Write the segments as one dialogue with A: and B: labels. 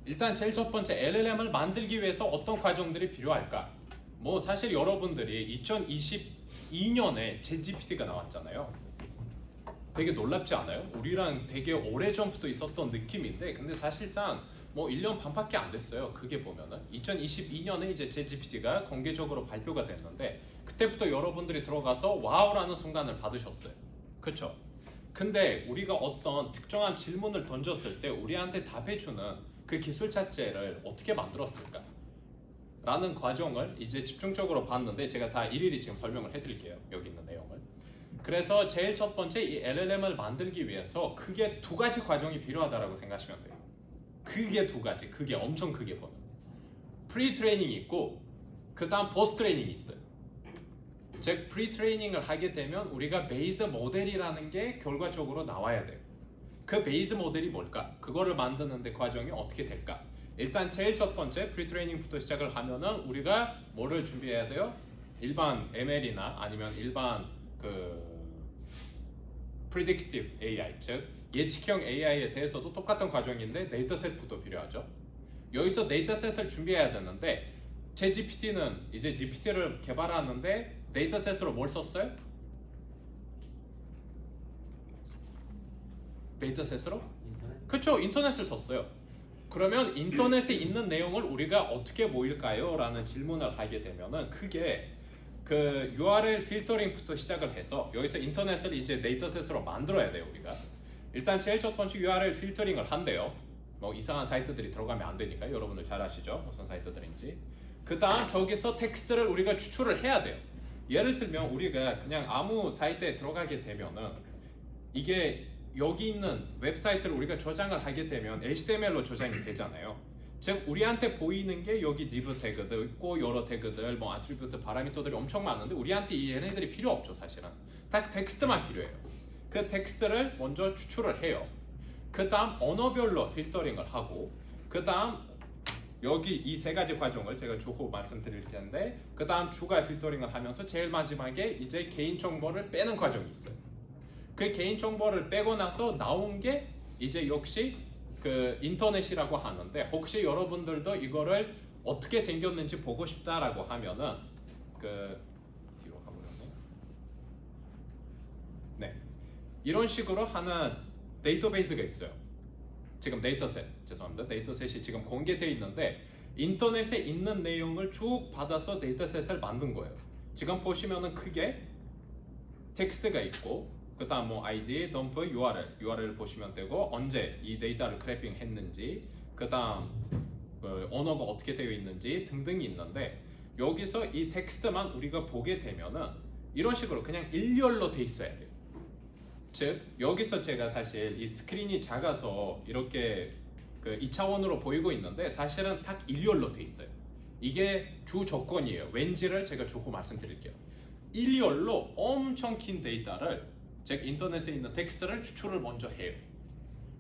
A: 일단 제일 첫 번째 LLM을 만들기 위해서 어떤 과정들이 필요할까? 뭐 사실 여러분들이 2022년에 챗GPT가 나왔잖아요. 되게 놀랍지 않아요? 우리랑 되게 오래전부터 있었던 느낌인데 근데 사실상 뭐 1년 반밖에 안 됐어요. 그게 보면은 2022년에 이제 챗GPT가 공개적으로 발표가 됐는데 그때부터 여러분들이 들어가서 와우라는 순간을 받으셨어요. 그쵸? 근데 우리가 어떤 특정한 질문을 던졌을 때 우리한테 답해주는 그 기술 자체를 어떻게 만들었을까? 라는 과정을 이제 집중적으로 봤는데 제가 다 일일이 지금 설명을 해드릴게요. 여기 있는 내용을. 그래서 제일 첫 번째 이 LLM을 만들기 위해서 크게 두 가지 과정이 필요하다고 생각하시면 돼요. 크게 두 가지, 크게 엄청 크게 보면 프리 트레이닝이 있고 그 다음 포스트 트레이닝이 있어요. 즉 프리 트레이닝을 하게 되면 우리가 베이스 모델이라는 게 결과적으로 나와야 돼요. 그 베이스 모델이 뭘까? 그거를 만드는데 과정이 어떻게 될까? 일단 제일 첫 번째 프리 트레이닝부터 시작을 하면은 우리가 뭐를 준비해야 돼요? 일반 ML이나 아니면 일반 그 predictive AI, 즉 예측형 AI에 대해서도 똑같은 과정인데 데이터셋부터 필요하죠. 여기서 데이터셋을 준비해야 되는데 챗GPT는 이제 GPT를 개발하는데 데이터셋으로 뭘 썼어요? 데이터셋으로? 그쵸, 인터넷을 썼어요. 그러면 인터넷에 있는 내용을 우리가 어떻게 모일까요? 라는 질문을 하게 되면은 크게 그 URL 필터링부터 시작을 해서 여기서 인터넷을 이제 데이터셋으로 만들어야 돼요. 우리가 일단 제일 첫 번째 URL 필터링을 한대요. 뭐 이상한 사이트들이 들어가면 안 되니까 여러분들 잘 아시죠? 무슨 사이트들인지. 그 다음 저기서 텍스트를 우리가 추출을 해야 돼요. 예를 들면 우리가 그냥 아무 사이트에 들어가게 되면은 이게 여기 있는 웹사이트를 우리가 저장을 하게 되면 HTML로 저장이 되잖아요. 즉 우리한테 보이는 게 여기 div 태그도 있고 여러 태그들, 뭐 아트리뷰트, 파라미터들이 엄청 많은데 우리한테 이 얘네들이 필요 없죠. 사실은 딱 텍스트만 필요해요. 그 텍스트를 먼저 추출을 해요. 그 다음 언어별로 필터링을 하고 그 다음 여기 이 세 가지 과정을 제가 주호 말씀드릴 텐데 그 다음 추가 필터링을 하면서 제일 마지막에 이제 개인정보를 빼는 과정이 있어요. 그 개인정보를 빼고 나서 나온 게 이제 역시 그 인터넷이라고 하는데 혹시 여러분들도 이거를 어떻게 생겼는지 보고 싶다라고 하면은 그 뒤로 가보려네. 네, 이런 식으로 하는 데이터베이스가 있어요. 지금 데이터셋, 죄송합니다. 데이터셋이 지금 공개되어 있는데 인터넷에 있는 내용을 쭉 받아서 데이터셋을 만든 거예요. 지금 보시면은 크게 텍스트가 있고 그 다음 뭐 ID, 덤프, URL 보시면 되고 언제 이 데이터를 크래핑 했는지 그 다음 언어가 어떻게 되어 있는지 등등이 있는데 여기서 이 텍스트만 우리가 보게 되면은 이런 식으로 그냥 일렬로 돼 있어야 돼요. 즉 여기서 제가 사실 이 스크린이 작아서 이렇게 그 2차원으로 보이고 있는데 사실은 딱 일렬로 돼 있어요. 이게 주 조건이에요. 왠지를 제가 조금 말씀드릴게요. 일렬로 엄청 긴 데이터를 즉 인터넷에 있는 텍스트를 추출을 먼저 해요.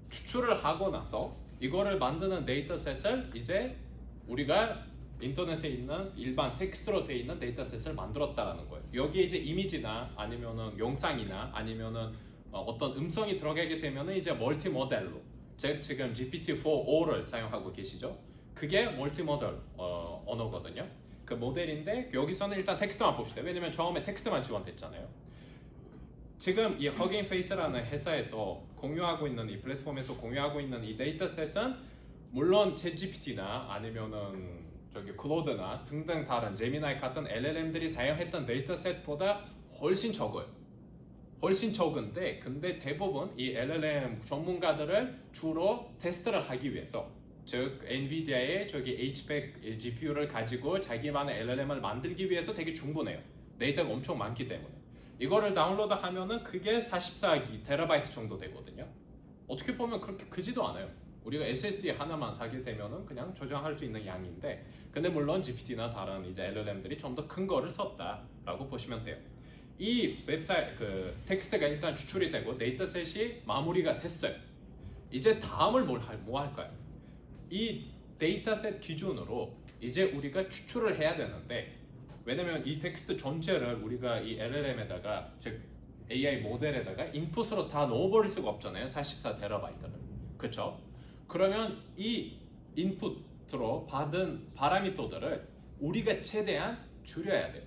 A: 추출을 하고 나서 이거를 만드는 데이터셋을 이제 우리가 인터넷에 있는 일반 텍스트로 되어 있는 데이터셋을 만들었다라는 거예요. 여기에 이제 이미지나 아니면은 영상이나 아니면은 어떤 음성이 들어가게 되면은 이제 멀티 모델로 즉 지금 GPT-4o를 사용하고 계시죠? 그게 멀티 모델 언어거든요. 그 모델인데 여기서는 일단 텍스트만 봅시다. 왜냐면 처음에 텍스트만 지원됐잖아요. 지금 이 허깅 페이스라는 회사에서 공유하고 있는 이 플랫폼에서 공유하고 있는 이 데이터셋은 물론 챗GPT나 아니면은 저기 클로드나 등등 다른 제미나이 같은 LLM들이 사용했던 데이터셋보다 훨씬 적어요. 훨씬 적은데 근데 대부분 이 LLM 전문가들을 주로 테스트를 하기 위해서 즉 엔비디아의 저기 H100 GPU를 가지고 자기만의 LLM을 만들기 위해서 되게 충분해요. 데이터가 엄청 많기 때문에 이거를 다운로드 하면은 그게 44기 테라바이트 정도 되거든요. 어떻게 보면 그렇게 크지도 않아요. 우리가 SSD 하나만 사게 되면은 그냥 저장할 수 있는 양인데 근데 물론 GPT나 다른 이제 LLM들이 좀 더 큰 거를 썼다라고 보시면 돼요. 이 웹사이트 그 텍스트가 일단 추출이 되고 데이터셋이 마무리가 됐어요. 이제 다음을 뭐 할까요? 이 데이터셋 기준으로 이제 우리가 추출을 해야 되는데 왜냐면 이 텍스트 전체를 우리가 이 LLM에다가 즉 AI 모델에다가 인풋으로 다 넣어버릴 수가 없잖아요. 44 테라바이트를. 그쵸? 그러면 이 인풋으로 받은 파라미터들을 우리가 최대한 줄여야 돼요.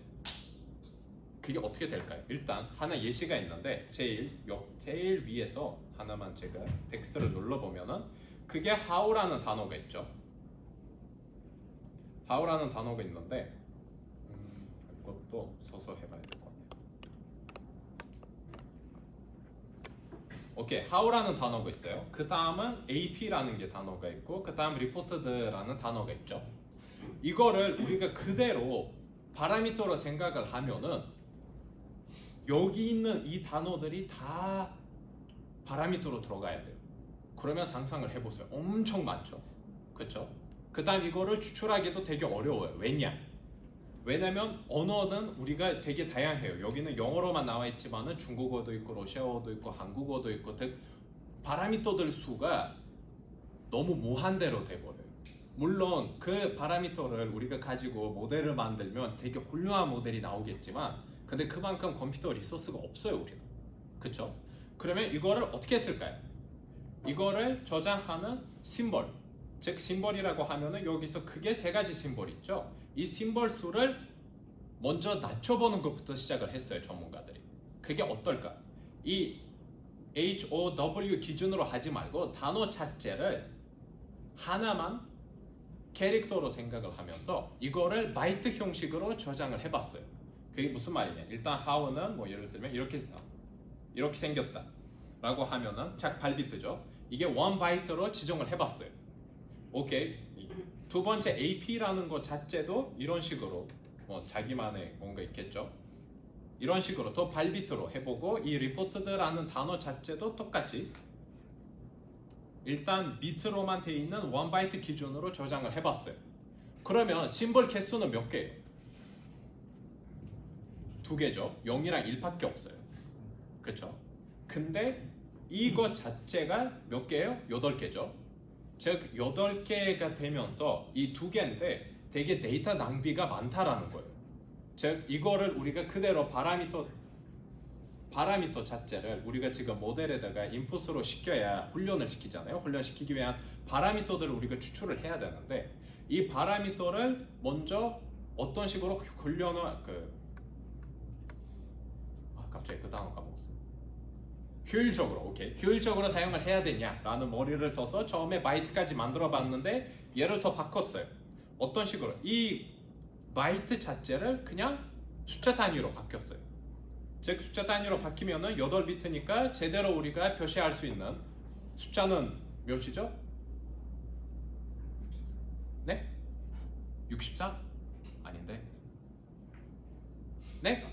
A: 그게 어떻게 될까요? 일단 하나 예시가 있는데 제일 위에서 하나만 제가 텍스트를 눌러보면은 그게 how라는 단어가 있죠. how라는 단어가 있는데 이것도 서서 해봐야 될 것 같아요. 오케이, how라는 단어가 있어요. 그 다음은 ap라는 게 단어가 있고 그 다음 reported라는 단어가 있죠. 이거를 우리가 그대로 파라미터로 생각을 하면은 여기 있는 이 단어들이 다 파라미터로 들어가야 돼요. 그러면 상상을 해보세요. 엄청 많죠. 그렇죠? 그 다음 이거를 추출하기도 되게 어려워요. 왜냐면 언어는 우리가 되게 다양해요. 여기는 영어로만 나와 있지만은 중국어도 있고 러시아어도 있고 한국어도 있고 파라미터들 수가 너무 무한대로 돼버려요. 물론 그 파라미터를 우리가 가지고 모델을 만들면 되게 훌륭한 모델이 나오겠지만 근데 그만큼 컴퓨터 리소스가 없어요 우리는. 그쵸? 그러면 이거를 어떻게 쓸까요? 이거를 저장하는 심벌, 즉 심벌이라고 하면은 여기서 크게 세 가지 심벌 있죠. 이 심벌 수를 먼저 낮춰보는 것부터 시작을 했어요 전문가들이. 그게 어떨까? 이 HOW 기준으로 하지 말고 단어 자체를 하나만 캐릭터로 생각을 하면서 이거를 바이트 형식으로 저장을 해봤어요. 그게 무슨 말이냐? 일단 how는 뭐 예를 들면 이렇게 생겼다 라고 하면은 작 발비트죠. 이게 1바이트로 지정을 해봤어요. 오케이. 두 번째 AP라는 것 자체도 이런 식으로 뭐 자기만의 뭔가 있겠죠. 이런 식으로 더 발비트로 해보고 이 reported라는 단어 자체도 똑같이 일단 비트로만 돼 있는 1바이트 기준으로 저장을 해봤어요. 그러면 심벌 개수는 몇 개예요? 2개죠. 0이랑 1밖에 없어요. 그렇죠? 근데 이거 자체가 몇 개예요? 8개죠. 즉 8개가 되면서 이 2개인데 되게 데이터 낭비가 많다라는 거예요. 즉 이거를 우리가 그대로 파라미터 자체를 우리가 지금 모델에다가 인풋으로 시켜야 훈련을 시키잖아요. 훈련시키기 위한 파라미터들을 우리가 추출을 해야 되는데 이 파라미터를 먼저 어떤 식으로 갑자기 그 단어 까먹었어요. 효율적으로 사용을 해야 되냐라는 머리를 써서 처음에 바이트까지 만들어 봤는데 얘를 더 바꿨어요. 어떤 식으로? 이 바이트 자체를 그냥 숫자 단위로 바뀌었어요. 즉 숫자 단위로 바뀌면은 8비트니까 제대로 우리가 표시할 수 있는 숫자는 몇이죠? 네? 64? 아닌데. 네?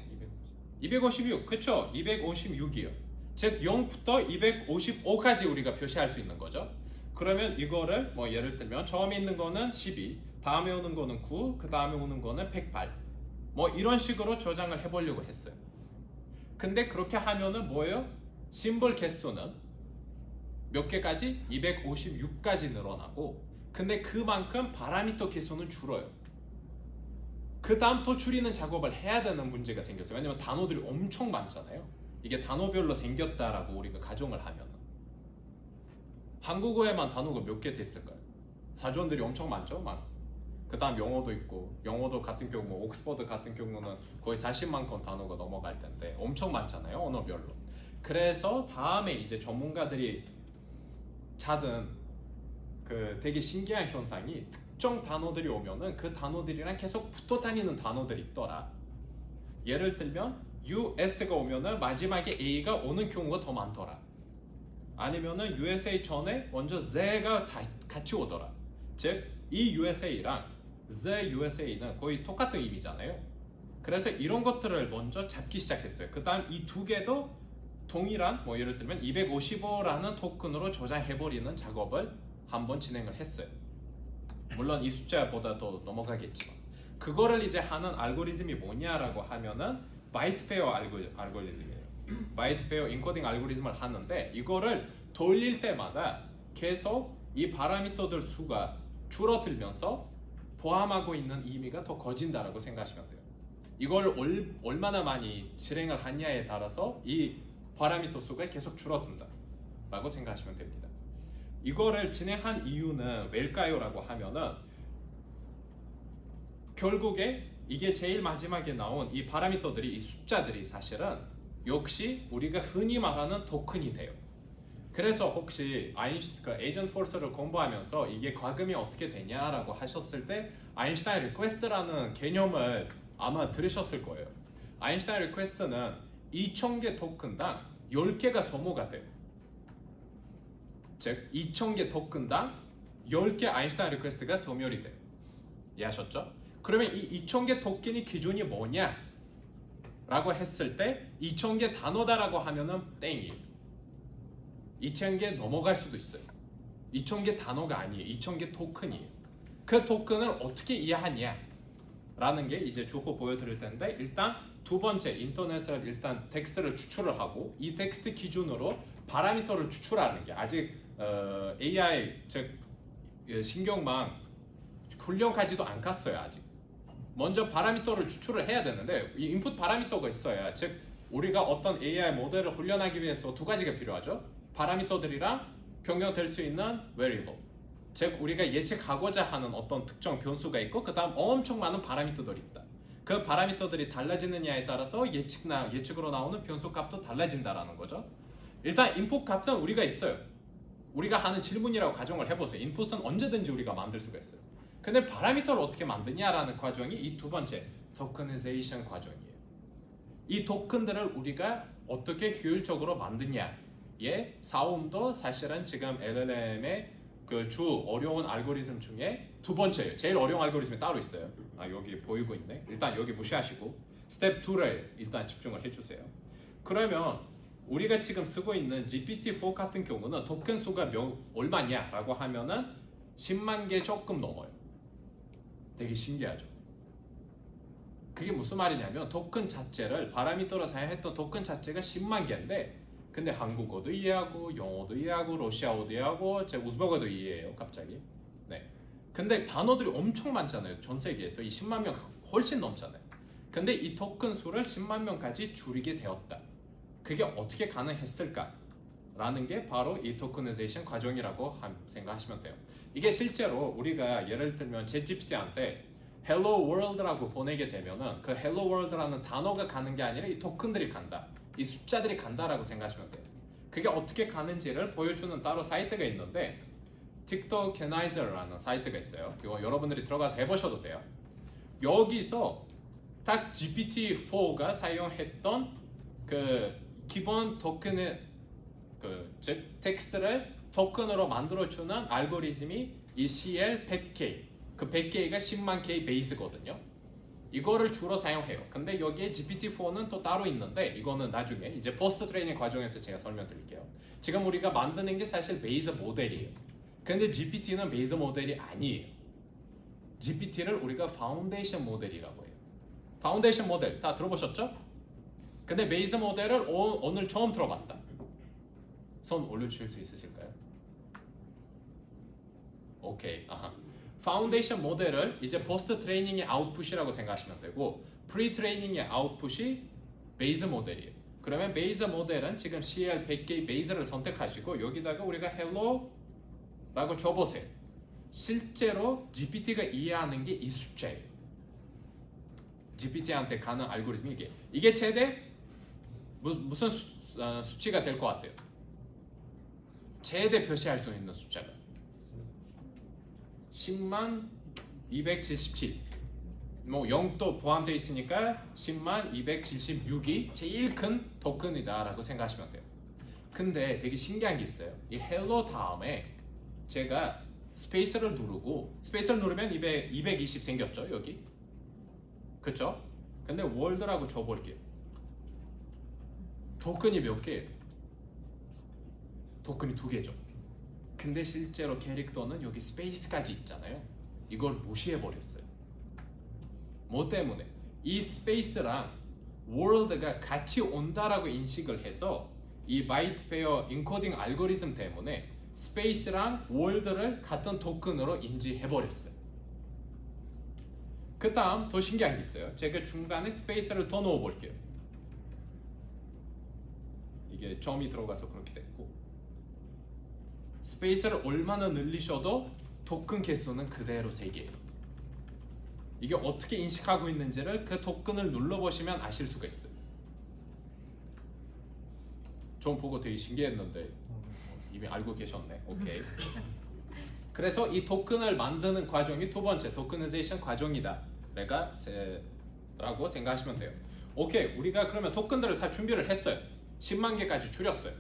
A: 256. 그쵸? 256이요. 즉 0부터 255까지 우리가 표시할 수 있는 거죠. 그러면 이거를 뭐 예를 들면 처음에 있는 거는 12, 다음에 오는 거는 9, 그 다음에 오는 거는 108. 뭐 이런 식으로 저장을 해보려고 했어요. 근데 그렇게 하면은 뭐예요? 심벌 개수는 몇 개까지? 256까지 늘어나고 근데 그만큼 파라미터 개수는 줄어요. 그 다음 또 줄이는 작업을 해야 되는 문제가 생겼어요. 왜냐면 단어들이 엄청 많잖아요. 이게 단어별로 생겼다라고 우리가 가정을 하면 한국어에만 단어가 몇 개 됐을까요? 사전들이 엄청 많죠? 그 다음 영어도 있고 영어도 같은 경우 뭐 옥스퍼드 같은 경우는 거의 40만 건 단어가 넘어갈 텐데 엄청 많잖아요 언어별로. 그래서 다음에 이제 전문가들이 찾은 그 되게 신기한 현상이 특정 단어들이 오면은 그 단어들이랑 계속 붙어 다니는 단어들이 있더라. 예를 들면 US가 오면은 마지막에 A가 오는 경우가 더 많더라. 아니면은 USA 전에 먼저 Z가 같이 오더라. 즉 이 USA랑 The USA는 거의 똑같은 의미잖아요. 그래서 이런 것들을 먼저 잡기 시작했어요. 그 다음 이 두 개도 동일한 뭐 예를 들면 255라는 토큰으로 저장해버리는 작업을 한번 진행을 했어요. 물론 이 숫자보다 더 넘어가겠지만 그거를 이제 하는 알고리즘이 뭐냐라고 하면은 바이트 페어 알고리즘이에요. 바이트 페어 인코딩 알고리즘을 하는데 이거를 돌릴 때마다 계속 이 파라미터들 수가 줄어들면서 포함하고 있는 의미가 더 커진다라고 생각하시면 돼요. 이걸 얼마나 많이 실행을 하냐에 따라서 이 파라미터 수가 계속 줄어든다라고 생각하시면 됩니다. 이거를 진행한 이유는 왜일까요?라고 하면은 결국에 이게 제일 마지막에 나온 이 파라미터들이 이 숫자들이 사실은 역시 우리가 흔히 말하는 토큰이 돼요. 그래서 혹시 그 에이전트 포스를 공부하면서 이게 과금이 어떻게 되냐라고 하셨을 때 아인슈타인 리퀘스트라는 개념을 아마 들으셨을 거예요. 아인슈타인 리퀘스트는 2000개 토큰당 10개가 소모가 돼요. 즉 2000개 토큰당 10개 아인슈타인 리퀘스트가 소멸이 돼요. 이해하셨죠? 그러면 이 2000개 토큰이 기준이 뭐냐? 라고 했을 때 2000개 단어다라고 하면은 땡이에요. 2000개 넘어갈 수도 있어요. 2000개 단어가 아니에요. 2000개 토큰이에요. 그 토큰을 어떻게 이해하냐? 라는 게 이제 주호 보여드릴 텐데 일단 두 번째 인터넷을 일단 텍스트를 추출을 하고 이 텍스트 기준으로 파라미터를 추출하는 게 아직 AI 즉 신경망 훈련까지도 안 갔어요. 아직. 먼저 파라미터를 추출을 해야 되는데 이 인풋 파라미터가 있어야 즉 우리가 어떤 AI 모델을 훈련하기 위해서 두 가지가 필요하죠. 파라미터들이랑 변경될 수 있는 variable 즉 우리가 예측하고자 하는 어떤 특정 변수가 있고 그 다음 엄청 많은 파라미터들이 있다. 그 파라미터들이 달라지느냐에 따라서 예측으로 나오는 변수 값도 달라진다라는 거죠. 일단 인풋 값은 우리가 있어요. 우리가 하는 질문이라고 가정을 해보세요. 인풋은 언제든지 우리가 만들 수가 있어요. 근데 파라미터를 어떻게 만드냐라는 과정이 이 두 번째 토커니제이션 과정이에요. 이 토큰들을 우리가 어떻게 효율적으로 만드냐의 싸움도 사실은 지금 LLM의 그 주 어려운 알고리즘 중에 두 번째예요. 제일 어려운 알고리즘이 따로 있어요. 여기 보이고 있네. 일단 여기 무시하시고 스텝 2를 일단 집중을 해주세요. 그러면 우리가 지금 쓰고 있는 GPT-4 같은 경우는 토큰 수가 얼마냐라고 하면은 10만 개 조금 넘어요. 되게 신기하죠. 그게 무슨 말이냐면 토큰 자체를 파라미터로 사용했던 토큰 자체가 10만 개인데 근데 한국어도 이해하고 영어도 이해하고 러시아어도 이해하고 제 우즈베거도 이해해요 갑자기. 네. 근데 단어들이 엄청 많잖아요. 전 세계에서 이 10만 명 훨씬 넘잖아요. 근데 이 토큰 수를 10만 명까지 줄이게 되었다. 그게 어떻게 가능했을까? 라는 게 바로 이 토커니제이션 과정이라고 생각하시면 돼요. 이게 실제로 우리가 예를 들면 챗GPT한테 Hello World라고 보내게 되면은 그 Hello World라는 단어가 가는 게 아니라 이 토큰들이 간다. 이 숫자들이 간다라고 생각하시면 돼요. 그게 어떻게 가는지를 보여주는 따로 사이트가 있는데 TikTokenize라는 사이트가 있어요. 이거 여러분들이 들어가서 해보셔도 돼요. 여기서 딱 GPT-4가 사용했던 그 기본 토큰의 즉 텍스트를 토큰으로 만들어주는 알고리즘이 이 CL100K 그 100K가 10만 K 베이스거든요. 이거를 주로 사용해요. 근데 여기에 GPT-4는 또 따로 있는데 이거는 나중에 이제 포스트 트레이닝 과정에서 제가 설명드릴게요. 지금 우리가 만드는 게 사실 베이스 모델이에요. 근데 GPT는 베이스 모델이 아니에요. GPT를 우리가 파운데이션 모델이라고 해요. 파운데이션 모델 다 들어보셨죠? 근데 베이스 모델을 오늘 처음 들어봤다. 손 올려주실 수 있으실까요? 오케이. 아하. 파운데이션 모델을 이제 포스트 트레이닝의 아웃풋이라고 생각하시면 되고 프리 트레이닝의 아웃풋이 베이스 모델이에요. 그러면 베이스 모델은 지금 CL100K 베이스를 선택하시고 여기다가 우리가 hello라고 줘보세요. 실제로 GPT가 이해하는 게 이 숫자예요. GPT한테 가는 알고리즘이 이게 최대 무슨 수치가 될 것 같아요? 최대 표시할 수 있는 숫자가 10만 277 뭐 0도 포함되어 있으니까 10만 276이 제일 큰 토큰이다 라고 생각하시면 돼요. 근데 되게 신기한 게 있어요. 이 헬로 다음에 제가 스페이스를 누르고 스페이스를 누르면 220 생겼죠 여기. 그쵸? 근데 월드라고 줘볼게요. 토큰이 몇 개예요? 토큰이 2개죠. 근데 실제로 캐릭터는 여기 스페이스까지 있잖아요. 이걸 무시해버렸어요. 뭐 때문에? 이 스페이스랑 월드가 같이 온다라고 인식을 해서 이 바이트 페어 인코딩 알고리즘 때문에 스페이스랑 월드를 같은 토큰으로 인지해버렸어요. 그 다음 더 신기한 게 있어요. 제가 중간에 스페이스를 더 넣어볼게요. 이게 점이 들어가서 그렇게 됐고 스페이스를 얼마나 늘리셔도 토큰 개수는 그대로 3개예요. 이게 어떻게 인식하고 있는지를 그 토큰을 눌러보시면 아실 수가 있어요. 좀 보고 되게 신기했는데 이미 알고 계셨네. 오케이. 그래서 이 토큰을 만드는 과정이 두 번째 토크니제이션 과정이다. 라고 생각하시면 돼요. 오케이, 우리가 그러면 토큰들을 다 준비를 했어요. 10만 개까지 줄였어요.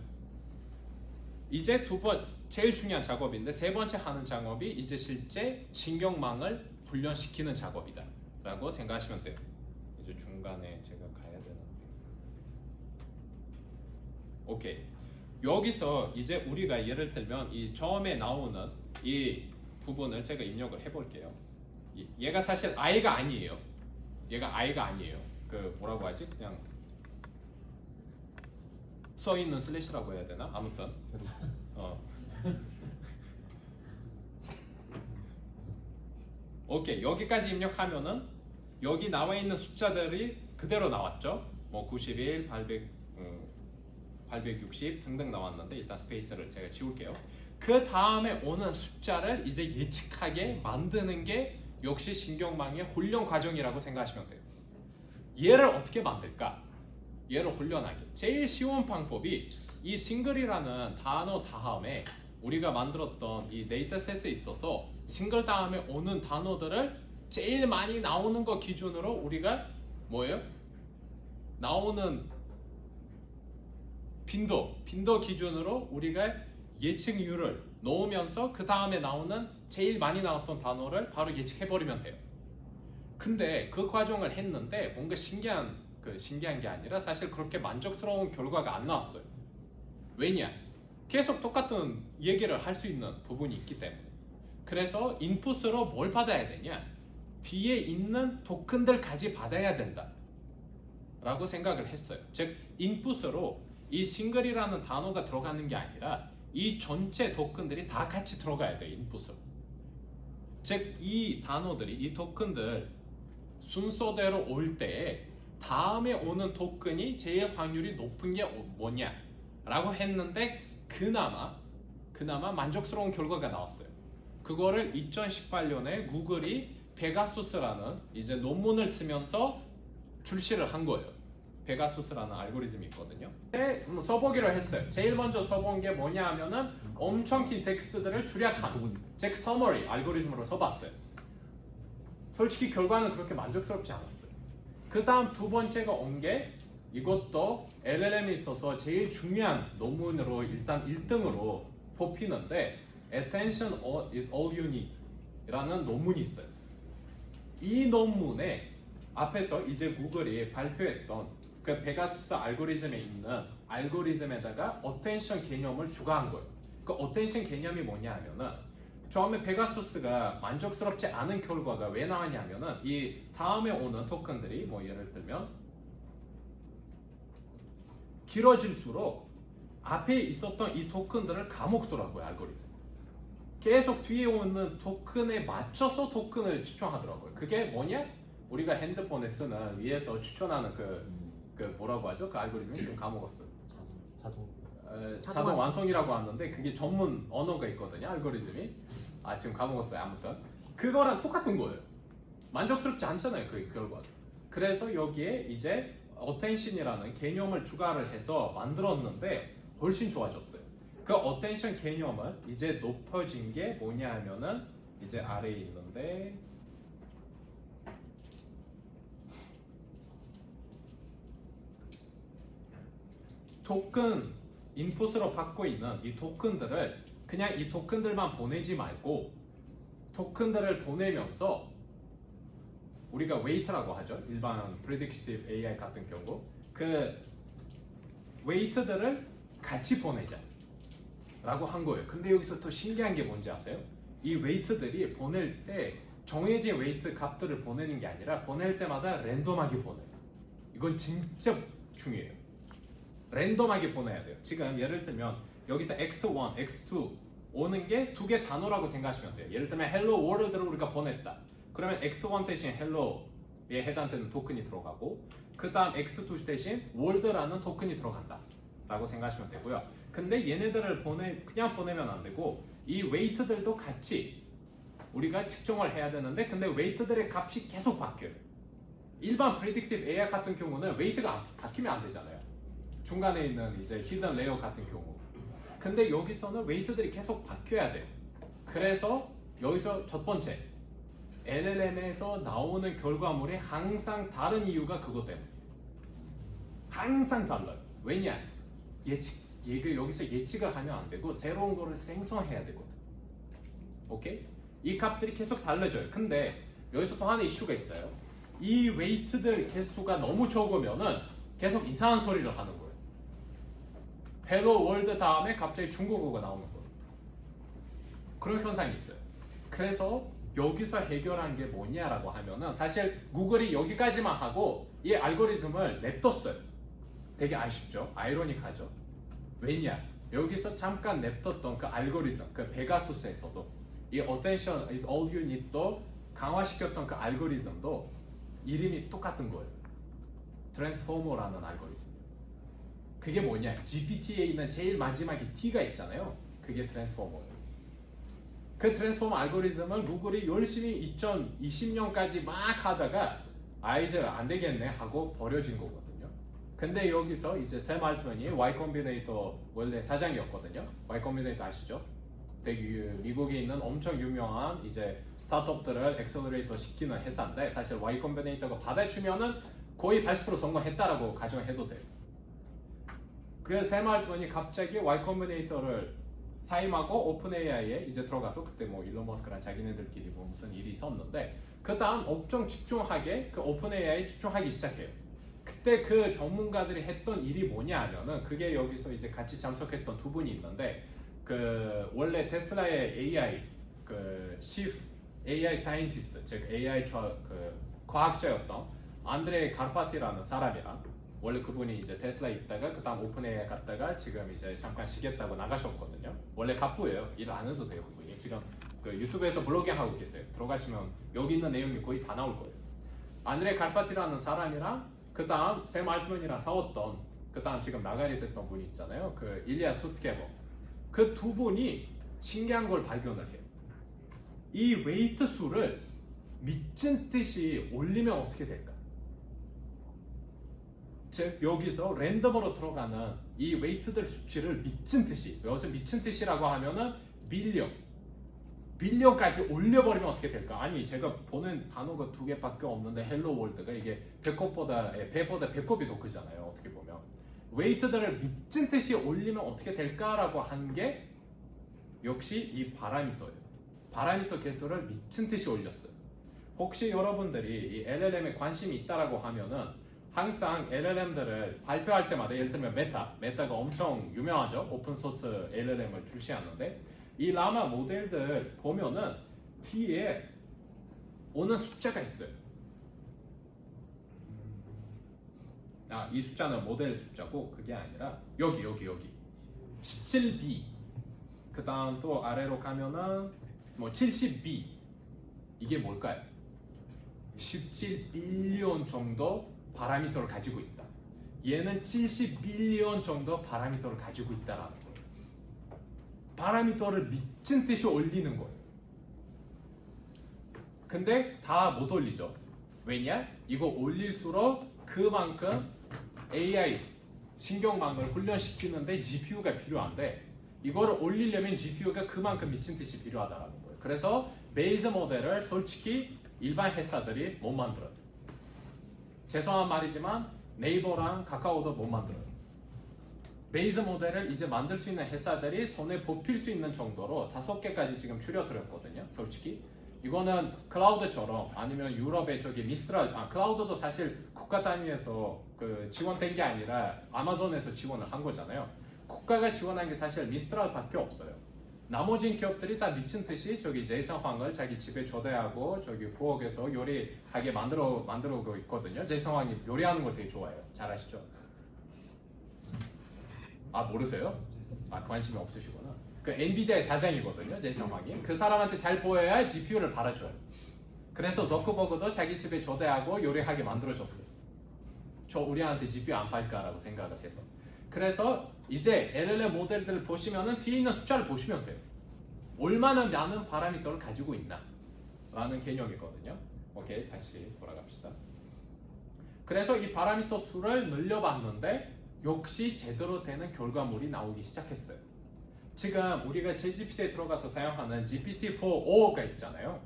A: 이제 제일 중요한 작업인데 세 번째 하는 작업이 이제 실제 신경망을 훈련시키는 작업이다 라고 생각하시면 돼요. 이제 중간에 제가 가야 되는데 오케이, 여기서 이제 우리가 예를 들면 이 처음에 나오는 이 부분을 제가 입력을 해볼게요. 얘가 사실 I가 아니에요. 얘가 I가 아니에요. 그 뭐라고 하지? 그냥 써있는 슬래시라고 해야 되나? 아무튼 오케이, 여기까지 입력하면은 여기 나와 있는 숫자들이 그대로 나왔죠. 뭐 91, 860 등등 나왔는데 일단 스페이스를 제가 지울게요. 그 다음에 오는 숫자를 이제 예측하게 만드는 게 역시 신경망의 훈련 과정이라고 생각하시면 돼요. 얘를 어떻게 만들까? 얘를 훈련하기 제일 쉬운 방법이 이 싱글이라는 단어 다음에 우리가 만들었던 이 데이터셋에 있어서 싱글 다음에 오는 단어들을 제일 많이 나오는 거 기준으로 우리가 뭐예요? 나오는 빈도 기준으로 우리가 예측률을 넣으면서 그 다음에 나오는 제일 많이 나왔던 단어를 바로 예측해버리면 돼요. 근데 그 과정을 했는데 뭔가 신기한 게 아니라 사실 그렇게 만족스러운 결과가 안 나왔어요. 왜냐? 계속 똑같은 얘기를 할 수 있는 부분이 있기 때문에. 그래서 인풋으로 뭘 받아야 되냐? 뒤에 있는 토큰들까지 받아야 된다 라고 생각을 했어요. 즉 인풋으로 이 싱글이라는 단어가 들어가는 게 아니라 이 전체 토큰들이 다 같이 들어가야 돼요. 인풋으로. 즉 이 단어들이 이 토큰들 순서대로 올 때 다음에 오는 토큰이 제일 확률이 높은 게 뭐냐 라고 했는데 그나마 만족스러운 결과가 나왔어요. 그거를 2018년에 구글이 페가수스라는 이제 논문을 쓰면서 출시를 한 거예요. 페가수스라는 알고리즘이 있거든요. 써보기로 했어요. 제일 먼저 써본 게 뭐냐 하면은 엄청 긴 텍스트들을 줄약한 즉 서머리 알고리즘으로 써봤어요. 솔직히 결과는 그렇게 만족스럽지 않았어요. 그 다음 두 번째가 온 게 이것도 LLM에 있어서 제일 중요한 논문으로 일단 1등으로 뽑히는데 Attention is all you need 라는 논문이 있어요. 이 논문에 앞에서 이제 구글이 발표했던 그 페가수스 알고리즘에 있는 알고리즘에다가 어텐션 개념을 추가한 거예요. 그 어텐션 개념이 뭐냐 하면은 처음에 페가수스가 만족스럽지 않은 결과가 왜 나왔냐면은 이 다음에 오는 토큰들이 뭐 예를 들면 길어질수록 앞에 있었던 이 토큰들을 까먹더라고요. 알고리즘 계속 뒤에 오는 토큰에 맞춰서 토큰을 추천하더라고요. 그게 뭐냐? 우리가 핸드폰에 쓰는 위에서 추천하는 그 뭐라고 하죠? 그 알고리즘이 지금 까먹었어요. 자동 완성이라고 하는데 그게 전문 언어가 있거든요. 알고리즘이 지금 까먹었어요. 아무튼 그거랑 똑같은 거예요. 만족스럽지 않잖아요. 그 결과. 그래서 여기에 이제 어텐션이라는 개념을 추가를 해서 만들었는데 훨씬 좋아졌어요. 그 어텐션 개념은 이제 높아진 게 뭐냐 하면은 이제 아래에 있는데 토큰 인풋으로 받고 있는 이 토큰들을 그냥 이 토큰들만 보내지 말고 토큰들을 보내면서 우리가 웨이트라고 하죠. 일반 predictive AI 같은 경우 그 웨이트들을 같이 보내자 라고 한 거예요. 근데 여기서 또 신기한 게 뭔지 아세요? 이 웨이트들이 보낼 때 정해진 웨이트 값들을 보내는 게 아니라 보낼 때마다 랜덤하게 보내요. 이건 진짜 중요해요. 랜덤하게 보내야 돼요. 지금 예를 들면 여기서 x1, x2 오는 게 두 개 단어라고 생각하시면 돼요. 예를 들면 hello world를 우리가 보냈다. 그러면 x1 대신 hello에 해당되는 토큰이 들어가고 그 다음 x2 대신 world라는 토큰이 들어간다 라고 생각하시면 되고요. 근데 얘네들을 그냥 보내면 안 되고 이 웨이트들도 같이 우리가 측정을 해야 되는데 근데 웨이트들의 값이 계속 바뀌어요. 일반 프리딕티브 AI 같은 경우는 웨이트가 바뀌면 안 되잖아요. 중간에 있는 이제 히든 레이어 같은 경우. 근데 여기서는 웨이트들이 계속 바뀌어야 돼요. 그래서 여기서 첫 번째 LLM에서 나오는 결과물이 항상 다른 이유가 그것 때문이에요. 항상 달라요. 왜냐? 여기서 예측을 하면 안 되고 새로운 거를 생성해야 되거든. 오케이? 이 값들이 계속 달라져요. 근데 여기서 또 하나 이슈가 있어요. 이 웨이트들 개수가 너무 적으면은 계속 이상한 소리를 하는 거예요. 헬로 월드 다음에 갑자기 중국어가 나오는 거예요. 그런 현상이 있어요. 그래서 여기서 해결한 게 뭐냐라고 하면은 사실 구글이 여기까지만 하고 이 알고리즘을 냅뒀어요. 되게 아쉽죠? 아이러닉하죠? 왜냐? 여기서 잠깐 냅뒀던 그 알고리즘, 그 페가수스에서도 이 attention is all you need도 강화시켰던 그 알고리즘도 이름이 똑같은 거예요. 트랜스포머라는 알고리즘. 그게 뭐냐? GPT에 있는 제일 마지막에 T가 있잖아요. 그게 트랜스포머예요. 그 트랜스포머 알고리즘은 구글이 열심히 2020년까지 막 하다가 이제 안 되겠네 하고 버려진 거거든요. 근데 여기서 이제 샘 알트먼이 Y 컴비네이터 원래 사장이었거든요. Y 컴비네이터 아시죠? 되게 미국에 있는 엄청 유명한 이제 스타트업들을 엑셀러레이터 시키는 회사인데 사실 Y 컴비네이터가 받아주면은 거의 80% 성공했다라고 가정해도 돼요. 그 샘 알트먼이 갑자기 Y 컴비네이터를 사임하고 오픈 AI에 이제 들어가서 그때 뭐 일론 머스크랑 자기네들끼리 뭐 무슨 일이 있었는데 그 다음 엄청 집중하게 그 오픈 AI에 집중하기 시작해요. 그때 그 전문가들이 했던 일이 뭐냐 하면은 그게 여기서 이제 같이 참석했던 두 분이 있는데 그 원래 테슬라의 AI 그 chief AI 사이언티스트 즉 AI 그 과학자였던 안드레 카르파티라는 사람이랑 원래 그분이 이제 테슬라에 있다가 그 다음 오픈 AI 갔다가 지금 이제 잠깐 쉬겠다고 나가셨거든요. 원래 갑부예요. 일 안 해도 돼요 그분이. 지금 그 유튜브에서 블로깅 하고 계세요. 들어가시면 여기 있는 내용이 거의 다 나올 거예요. 안드레 카르파티라는 사람이랑 그 다음 샘 알트먼이랑 싸웠던 그 다음 지금 나가리 됐던 분이 있잖아요. 그 일리아 수츠케버. 그 두 분이 신기한 걸 발견을 해요. 이 웨이트 수를 미친 듯이 올리면 어떻게 될까? 즉 여기서 랜덤으로 들어가는 이 웨이트들 수치를 미친 듯이 여기서 미친 듯이라고 하면은 빌리언까지 올려버리면 어떻게 될까? 아니 제가 보는 단어가 두 개밖에 없는데 헬로 월드가 이게 배꼽보다 배꼽이 더 크잖아요. 어떻게 보면 웨이트들을 미친 듯이 올리면 어떻게 될까라고 한 게 역시 이 파라미터예요. 파라미터 개수를 미친 듯이 올렸어요. 혹시 여러분들이 이 LLM에 관심이 있다라고 하면은 항상 LLM들을 발표할 때마다 예를 들면 메타가 엄청 유명하죠. 오픈소스 LLM을 출시하는데 이 라마 모델들 보면은 뒤에 오는 숫자가 있어요. 이 숫자는 모델 숫자고 그게 아니라 여기 17B 그 다음 또 아래로 가면은 뭐 70B 이게 뭘까요? 17빌리언 정도 파라미터를 가지고 있다. 얘는 70빌리언 정도 파라미터를 가지고 있다라는 거예요. 파라미터를 미친 듯이 올리는 거예요. 근데 다 못 올리죠. 왜냐? 이거 올릴수록 그만큼 AI 신경망을 훈련시키는데 GPU가 필요한데 이거를 올리려면 GPU가 그만큼 미친 듯이 필요하다는 거예요. 그래서 베이스 모델을 솔직히 일반 회사들이 못 만들어요. 죄송한 말이지만 네이버랑 카카오도 못 만들어요. 베이스 모델을 이제 만들 수 있는 회사들이 손에 뽑힐 수 있는 정도로 5개까지 지금 줄여드렸거든요. 솔직히 이거는 클라우드처럼 아니면 유럽의 저기 미스트랄 클라우드도 사실 국가 단위에서 그 지원된 게 아니라 아마존에서 지원을 한 거잖아요. 국가가 지원한 게 사실 미스트랄밖에 없어요. 나머지 기업들이 다 미친 듯이 저기 제이슨 황을 자기 집에 초대하고 저기 부엌에서 요리하게 만들어오고 있거든요. 제이슨 황이 요리하는 걸 되게 좋아해요. 잘 아시죠? 모르세요? 관심이 없으시구나. 그 엔비디아의 사장이거든요. 제이슨 황이. 그 사람한테 잘 보여야 GPU를 팔아줘요. 그래서 저크버그도 자기 집에 초대하고 요리하게 만들어줬어요. 우리한테 GPU 안 팔까라고 생각을 해서. 그래서 이제 LLM 모델들을 보시면은 뒤에 있는 숫자를 보시면 돼요. 얼마나 많은 파라미터를 가지고 있나 라는 개념이거든요. 오케이, 다시 돌아갑시다. 그래서 이 파라미터 수를 늘려봤는데 역시 제대로 되는 결과물이 나오기 시작했어요. 지금 우리가 ChatGPT에 들어가서 사용하는 GPT-4o가 있잖아요.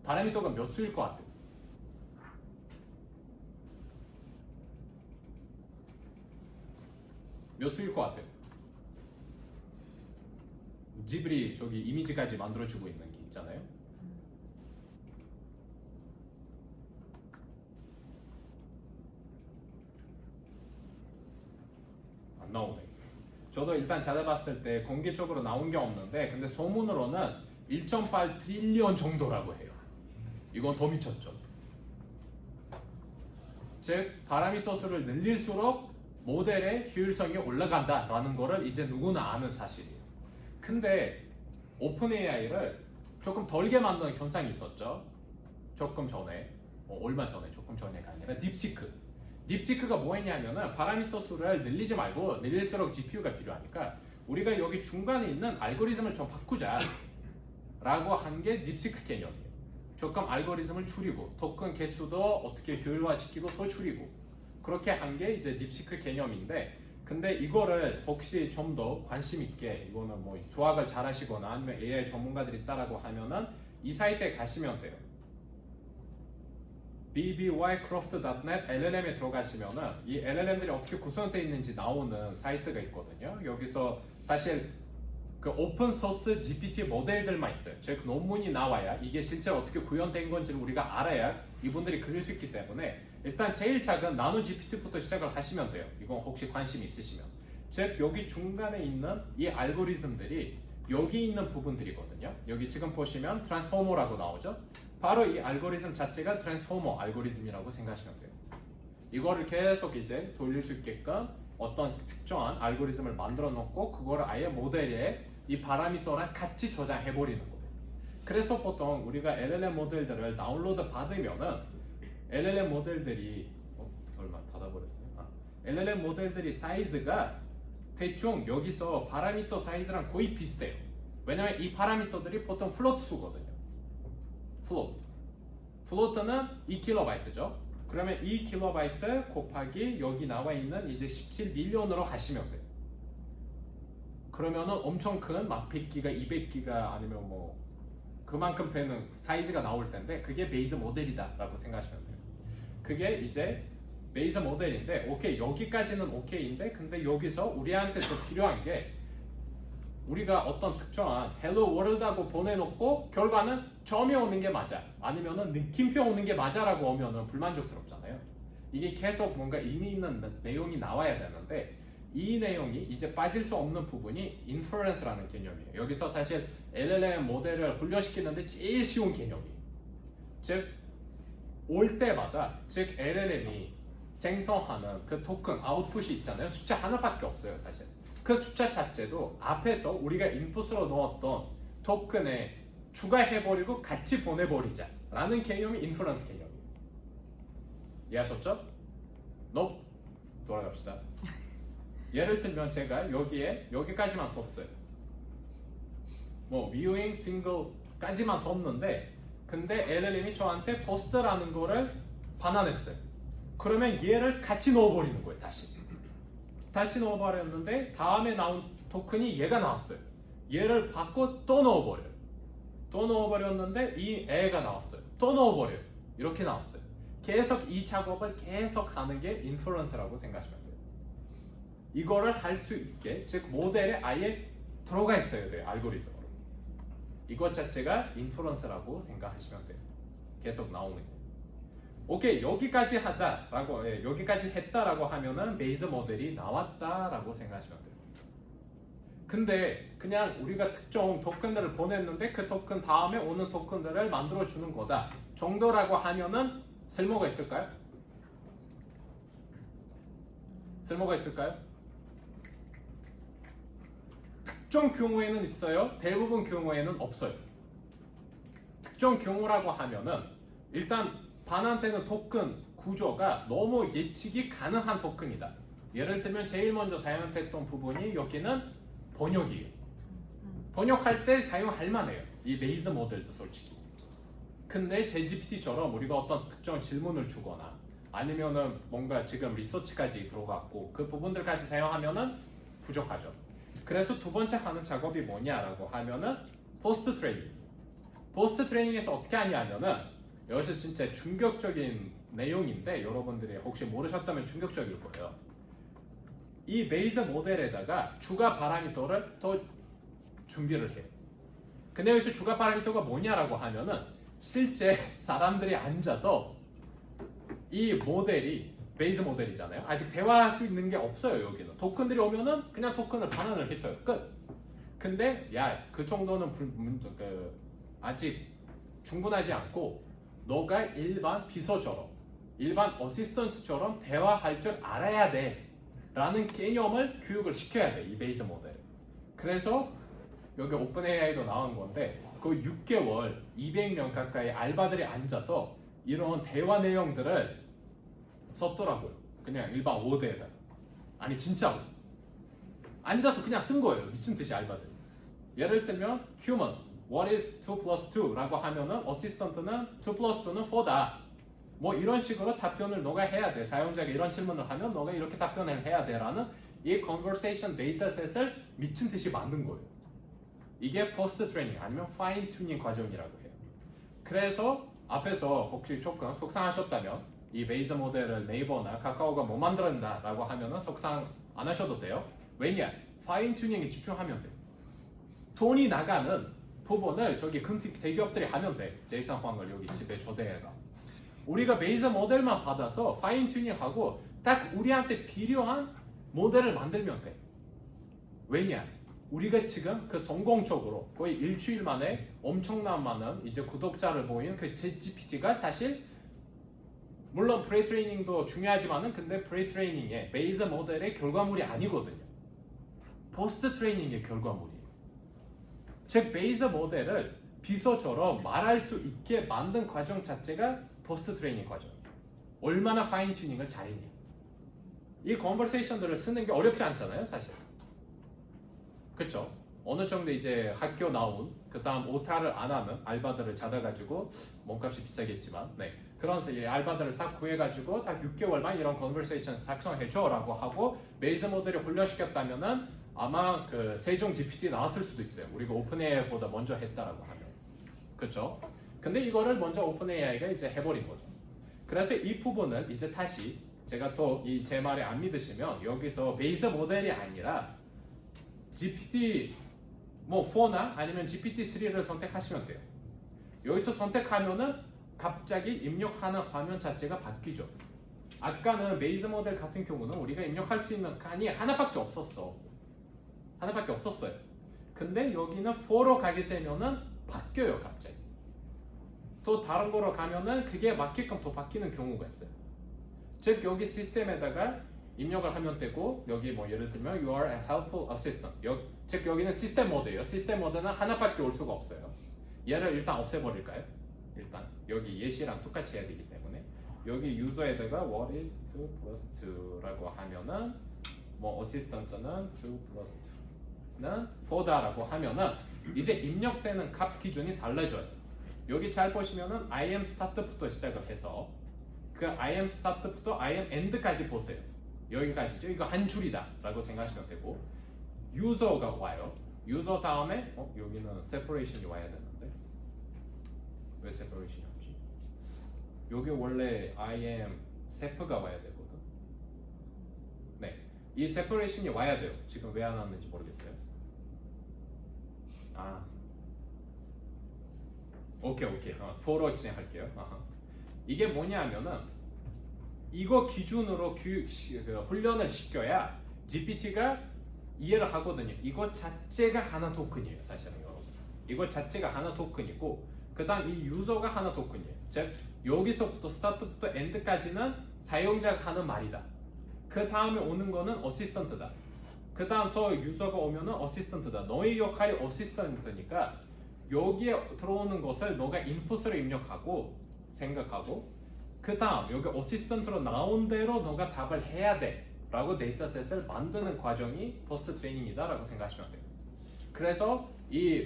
A: 파라미터가 몇 수일 것 같아요? 몇 수일 것 같아요? 지브리 저기 이미지까지 만들어주고 있는 게 있잖아요. 안 나오네. 저도 일단 찾아봤을 때 공개적으로 나온 게 없는데 근데 소문으로는 1.8 트릴리언 정도라고 해요. 이건 더 미쳤죠. 즉 파라미터 수를 늘릴수록 모델의 효율성이 올라간다라는 거를 이제 누구나 아는 사실이에요. 근데 오픈 AI를 조금 덜게 만드는 현상이 있었죠. 조금 전에, 얼마 전에, 조금 전에가 아니라 딥시크. 딥시크가 뭐 했냐면은 파라미터 수를 늘리지 말고 늘릴수록 GPU가 필요하니까 우리가 여기 중간에 있는 알고리즘을 좀 바꾸자 라고 한 게 딥시크 개념이에요. 조금 알고리즘을 줄이고 토큰 개수도 어떻게 효율화시키고 더 줄이고 그렇게 한 게 이제 딥시크 개념인데 근데 이거를 혹시 좀 더 관심 있게 이거는 뭐 수학을 잘 하시거나 아니면 AI 전문가들이 있다라고 하면은 이 사이트에 가시면 돼요. bbycroft.net LLM에 들어가시면은 이 LLM들이 어떻게 구성되어 있는지 나오는 사이트가 있거든요. 여기서 사실 그 오픈 소스 GPT 모델들만 있어요. 즉 논문이 나와야 이게 실제로 어떻게 구현된 건지를 우리가 알아야 이분들이 그릴 수 있기 때문에 일단 제일 작은 나노 GPT부터 시작을 하시면 돼요. 이건 혹시 관심 있으시면. 즉 여기 중간에 있는 이 알고리즘들이 여기 있는 부분들이거든요. 여기 지금 보시면 트랜스포머라고 나오죠. 바로 이 알고리즘 자체가 트랜스포머 알고리즘이라고 생각하시면 돼요. 이거를 계속 이제 돌릴 수 있게끔 어떤 특정한 알고리즘을 만들어 놓고 그거를 아예 모델에 이 파라미터랑 같이 저장해 버리는 거예요. 그래서 보통 우리가 LLM 모델들을 다운로드 받으면은 LLM 모델들이 설마 닫아버렸어요. LLM 모델들이 사이즈가 대충 여기서 파라미터 사이즈랑 거의 비슷해요. 왜냐면 이 파라미터들이 보통 플로트 수거든요. 플로트는 2kB죠. 그러면 2kB 곱하기 여기 나와 있는 이제 17밀리언으로 하시면 돼요. 그러면은 엄청 큰 막 100기가, 200기가 아니면 뭐 그만큼 되는 사이즈가 나올 텐데 그게 베이스 모델이다라고 생각하시면 돼요. 그게 이제 베이스 모델인데 오케이 여기까지는 오케이인데 근데 여기서 우리한테 더 필요한 게 우리가 어떤 특정한 헬로 월드하고 보내놓고 결과는 점이 오는 게 맞아 아니면은 느낌표 오는 게 맞아라고 오면은 불만족스럽잖아요. 이게 계속 뭔가 의미 있는 내용이 나와야 되는데 이 내용이 이제 빠질 수 없는 부분이 인퍼런스라는 개념이에요. 여기서 사실 LLM 모델을 훈련시키는데 제일 쉬운 개념이에요. 즉 올 때마다 즉 LLM이 생성하는 그 토큰 아웃풋이 있잖아요. 숫자 하나밖에 없어요 사실. 그 숫자 자체도 앞에서 우리가 인풋으로 넣었던 토큰에 추가해버리고 같이 보내버리자 라는 개념이 인퍼런스 개념이에요. 이해하셨죠? 돌아갑시다. 예를 들면 제가 여기까지만 썼어요. 뭐 viewing single까지만 썼는데 근데 LLM이 저한테 post라는 거를 반환했어요. 그러면 얘를 같이 넣어버리는 거예요. 다시 넣어버렸는데 다음에 나온 토큰이 얘가 나왔어요. 얘를 받고 또 넣어버려요. 또 넣어버렸는데 이 애가 나왔어요. 또 넣어버려요. 이렇게 나왔어요. 계속 이 작업을 계속 하는 게 인퍼런스라고 생각하시면 돼요. 이거를 할 수 있게 즉 모델에 아예 들어가 있어야 돼요. 알고리즘으로. 이것 자체가 인퍼런스라고 생각하시면 돼요. 계속 나오는 거. 오케이 여기까지 하다라고 여기까지 했다라고 하면은 베이스 모델이 나왔다라고 생각하시면 돼요. 근데 그냥 우리가 특정 토큰들을 보냈는데 그 토큰 다음에 오는 토큰들을 만들어 주는 거다 정도라고 하면은 쓸모가 있을까요? 쓸모가 있을까요? 특정 경우에는 있어요. 대부분 경우에는 없어요. 특정 경우라고 하면은 일단 반환되는 토큰 구조가 너무 예측이 가능한 토큰이다. 예를 들면 제일 먼저 사용했던 부분이 여기는 번역이에요. 번역할 때 사용할 만해요. 이 베이스 모델도 솔직히. 근데 챗GPT처럼 우리가 어떤 특정 질문을 주거나 아니면은 뭔가 지금 리서치까지 들어갔고 그 부분들까지 사용하면은 부족하죠. 그래서 두 번째 하는 작업이 뭐냐라고 하면은 포스트 트레이닝. 포스트 트레이닝에서 어떻게 하냐면은 여기서 진짜 충격적인 내용인데 여러분들이 혹시 모르셨다면 충격적일 거예요. 이 베이스 모델에다가 추가 파라미터를 더 준비를 해요. 근데 여기서 추가 파라미터가 뭐냐라고 하면은 실제 사람들이 앉아서 이 모델이 베이스 모델이잖아요. 아직 대화할 수 있는 게 없어요. 여기는 토큰들이 오면은 그냥 토큰을 반환을 해줘요. 끝. 근데 야 그 정도는 아직 충분하지 않고 너가 일반 비서처럼 일반 어시스턴트처럼 대화할 줄 알아야 돼 라는 개념을 교육을 시켜야 돼. 이 베이스 모델. 그래서 여기 오픈 AI도 나온 건데 그 6개월 200명 가까이 알바들이 앉아서 이런 대화 내용들을 썼더라고요. 그냥 일반 워드에다가. 아니 진짜로 앉아서 그냥 쓴 거예요. 미친 듯이 알바들. 예를 들면 human what is 2 plus 2라고 하면은 어시스턴트는 2 plus 2는 4다. 뭐 이런 식으로 답변을 너가 해야 돼. 사용자가 이런 질문을 하면 너가 이렇게 답변을 해야 돼라는 이 conversation 데이터셋을 미친 듯이 만든 거예요. 이게 포스트 트레이닝 아니면 파인 튜닝 과정이라고 해요. 그래서 앞에서 혹시 조금 속상하셨다면 이 베이스 모델을 네이버나 카카오가 못 만들었다라고 하면은 속상 안 하셔도 돼요. 왜냐? 파인 튜닝에 집중하면 돼요. 돈이 나가는 부분을 저기 큰 대기업들이 하면 돼. 제이슨 황을 여기 집에 초대해가. 우리가 베이스 모델만 받아서 파인 튜닝하고 딱 우리한테 필요한 모델을 만들면 돼. 왜냐? 우리가 지금 그 성공적으로 거의 일주일 만에 엄청난 많은 이제 구독자를 보인 그 챗GPT가 사실 물론 프레트레이닝도 중요하지만은 근데 프레트레이닝의 베이스 모델의 결과물이 아니거든요. 포스트 트레이닝의 결과물이에요. 즉 베이스 모델을 비서처럼 말할 수 있게 만든 과정 자체가 포스트 트레이닝 과정이에요. 얼마나 파인 튜닝을 잘했냐. 이 컨버세이션들을 쓰는 게 어렵지 않잖아요, 사실. 그렇죠? 어느 정도 이제 학교 나온 그 다음 오타를 안 하는 알바들을 찾아가지고 몸값이 비싸겠지만 그런 알바들을 딱 구해가지고 딱 6개월만 이런 컨버세이션 작성해줘라고 하고 베이스 모델을 훈련시켰다면은 아마 그 세종 GPT 나왔을 수도 있어요. 우리가 오픈 AI보다 먼저 했다라고 하면. 그렇죠? 근데 이거를 먼저 오픈 AI가 이제 해버린 거죠. 그래서 이 부분을 이제 다시 제가 또 이 제 말에 안 믿으시면 여기서 베이스 모델이 아니라 GPT 뭐 4나 아니면 GPT-3를 선택하시면 돼요. 여기서 선택하면은 갑자기 입력하는 화면 자체가 바뀌죠. 아까는 베이스 모델 같은 경우는 우리가 입력할 수 있는 칸이 하나밖에 없었어요. 근데 여기는 4로 가게 되면은 바뀌어요, 갑자기. 또 다른 거로 가면은 그게 맞게끔 또 바뀌는 경우가 있어요. 즉 여기 시스템에다가 입력을 하면 되고 여기 뭐 예를 들면 you are a helpful assistant. 즉 여기는 시스템 모드예요. 시스템 모드는 하나밖에 올 수가 없어요. 얘를 일단 없애버릴까요? 일단 여기 예시랑 똑같이 해야 되기 때문에 여기 유저에다가 what is 2 plus 2라고 하면은 뭐 assistant는 2 plus 2는 4다라고 하면은 이제 입력되는 값 기준이 달라져요. 여기 잘 보시면은 I am start부터 시작을 해서 그 I am start부터 I am end까지 보세요. 여기까지죠. 이거 한 줄이다 라고 생각하시면 되고 유저가 와요. 유저 다음에 여기는 separation이 와야 되는데 왜 separation이 없지? 여기 원래 I am sep가 와야 되거든. 네, 이 separation이 와야 돼요. 지금 왜 안 왔는지 모르겠어요. 오케이. 4로 진행할게요. 이게 뭐냐면은 이거 기준으로 훈련을 시켜야 GPT가 이해를 하거든요. 이거 자체가 하나 토큰이에요, 사실은 여러분. 이거 자체가 하나 토큰이고, 그 다음 이 유저가 하나 토큰이에요. 즉 여기서부터 스타트부터 엔드까지는 사용자가 하는 말이다. 그 다음에 오는 거는 어시스턴트다. 그 다음 또 유저가 오면은 어시스턴트다. 너의 역할이 어시스턴트니까 여기에 들어오는 것을 너가 인풋으로 입력하고 생각하고 그 다음 여기 어시스턴트로 나온 대로 너가 답을 해야 돼 라고 데이터셋을 만드는 과정이 포스트 트레이닝이다라고 생각하시면 돼요. 그래서 이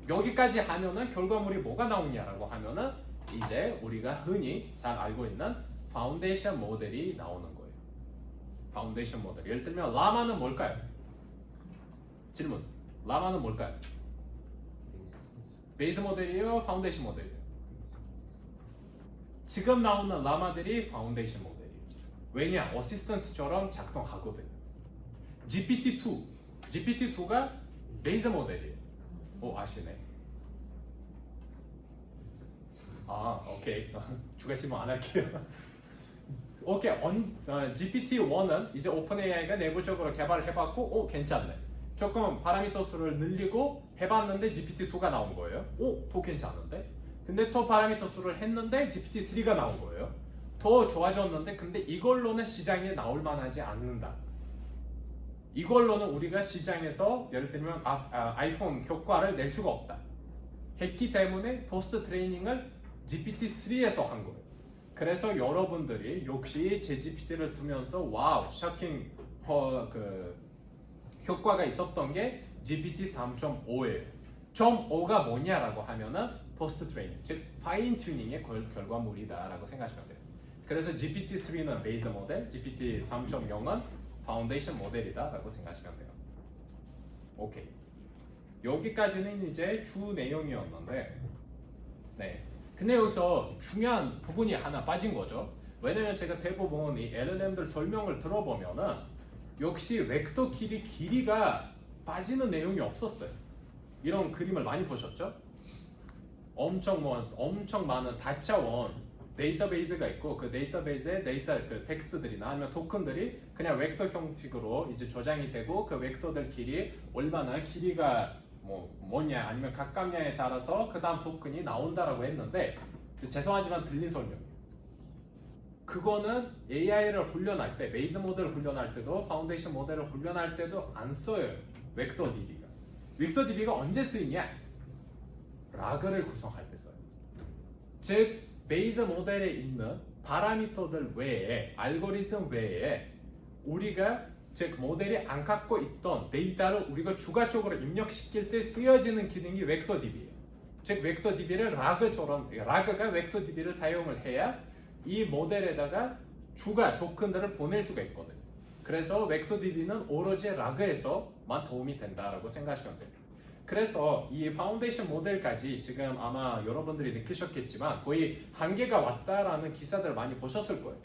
A: 여기까지 하면은 결과물이 뭐가 나오냐라고 하면은 이제 우리가 흔히 잘 알고 있는 파운데이션 모델이 나오는 거예요. 파운데이션 모델. 예를 들면 라마는 뭘까요? 질문. 라마는 뭘까요? 베이스 모델이에요? 파운데이션 모델이에요? 지금 나오는 라마들이 파운데이션 모델이에요. 왜냐? 어시스턴트처럼 작동하거든요. GPT-2가 베이스 모델이에요. 오, 아시네. 아, 오케이. 추가 질문 안 할게요. 오케이. GPT-1은 이제 오픈AI가 내부적으로 개발을 해봤고, 오, 괜찮네. 조금 파라미터 수를 늘리고 해봤는데 GPT-2가 나온 거예요. 오, 더 괜찮은데? 근데 또 파라미터 수를 했는데 GPT-3가 나온 거예요. 더 좋아졌는데 근데 이걸로는 시장에 나올 만하지 않는다. 이걸로는 우리가 시장에서 예를 들면 아이폰 효과를 낼 수가 없다. 했기 때문에 포스트 트레이닝을 GPT-3에서 한 거예요. 그래서 여러분들이 역시 챗GPT를 쓰면서 와우, 셔킹 효과가 있었던 게 GPT 3.5예요. 0.5가 뭐냐라고 하면은 포스트 트레이닝, 즉 파인 튜닝의 결과물이다라고 생각하시면 돼요. 그래서 GPT-3는 베이스 모델, GPT 3.0은 파운데이션 모델이다라고 생각하시면 돼요. 오케이. 여기까지는 이제 주 내용이었는데, 네. 근데 여기서 중요한 부분이 하나 빠진 거죠. 왜냐면 제가 대부분 이 LLM들 설명을 들어보면은 역시 벡터 길이가 빠지는 내용이 없었어요. 이런 그림을 많이 보셨죠? 엄청 많은 다차원 데이터베이스가 있고 그 데이터베이스에 그 텍스트들이나 아니면 토큰들이 그냥 벡터 형식으로 이제 저장이 되고 그 벡터들 길이 얼마나 길이가 뭐냐 아니면 가깝냐에 따라서 그 다음 토큰이 나온다라고 했는데 죄송하지만 들린 설명이에요. 그거는 AI를 훈련할 때, 베이스 모델을 훈련할 때도 파운데이션 모델을 훈련할 때도 안 써요. 벡터 DB가. 벡터 DB가 언제 쓰이냐? 라그를 구성할 때 써요. 즉 베이스 모델에 있는 파라미터들 외에 알고리즘 외에 우리가 즉 모델이 안 갖고 있던 데이터를 우리가 추가적으로 입력시킬 때 쓰여지는 기능이 벡터 DB예요. 즉 벡터 DB를 라그가 벡터 DB를 사용을 해야 이 모델에다가 추가 토큰들을 보낼 수가 있거든요. 그래서 벡터 DB는 오로지 라그에서만 도움이 된다라고 생각하시면 돼요. 그래서 이 파운데이션 모델까지 지금 아마 여러분들이 느끼셨겠지만 거의 한계가 왔다라는 기사들 많이 보셨을 거예요.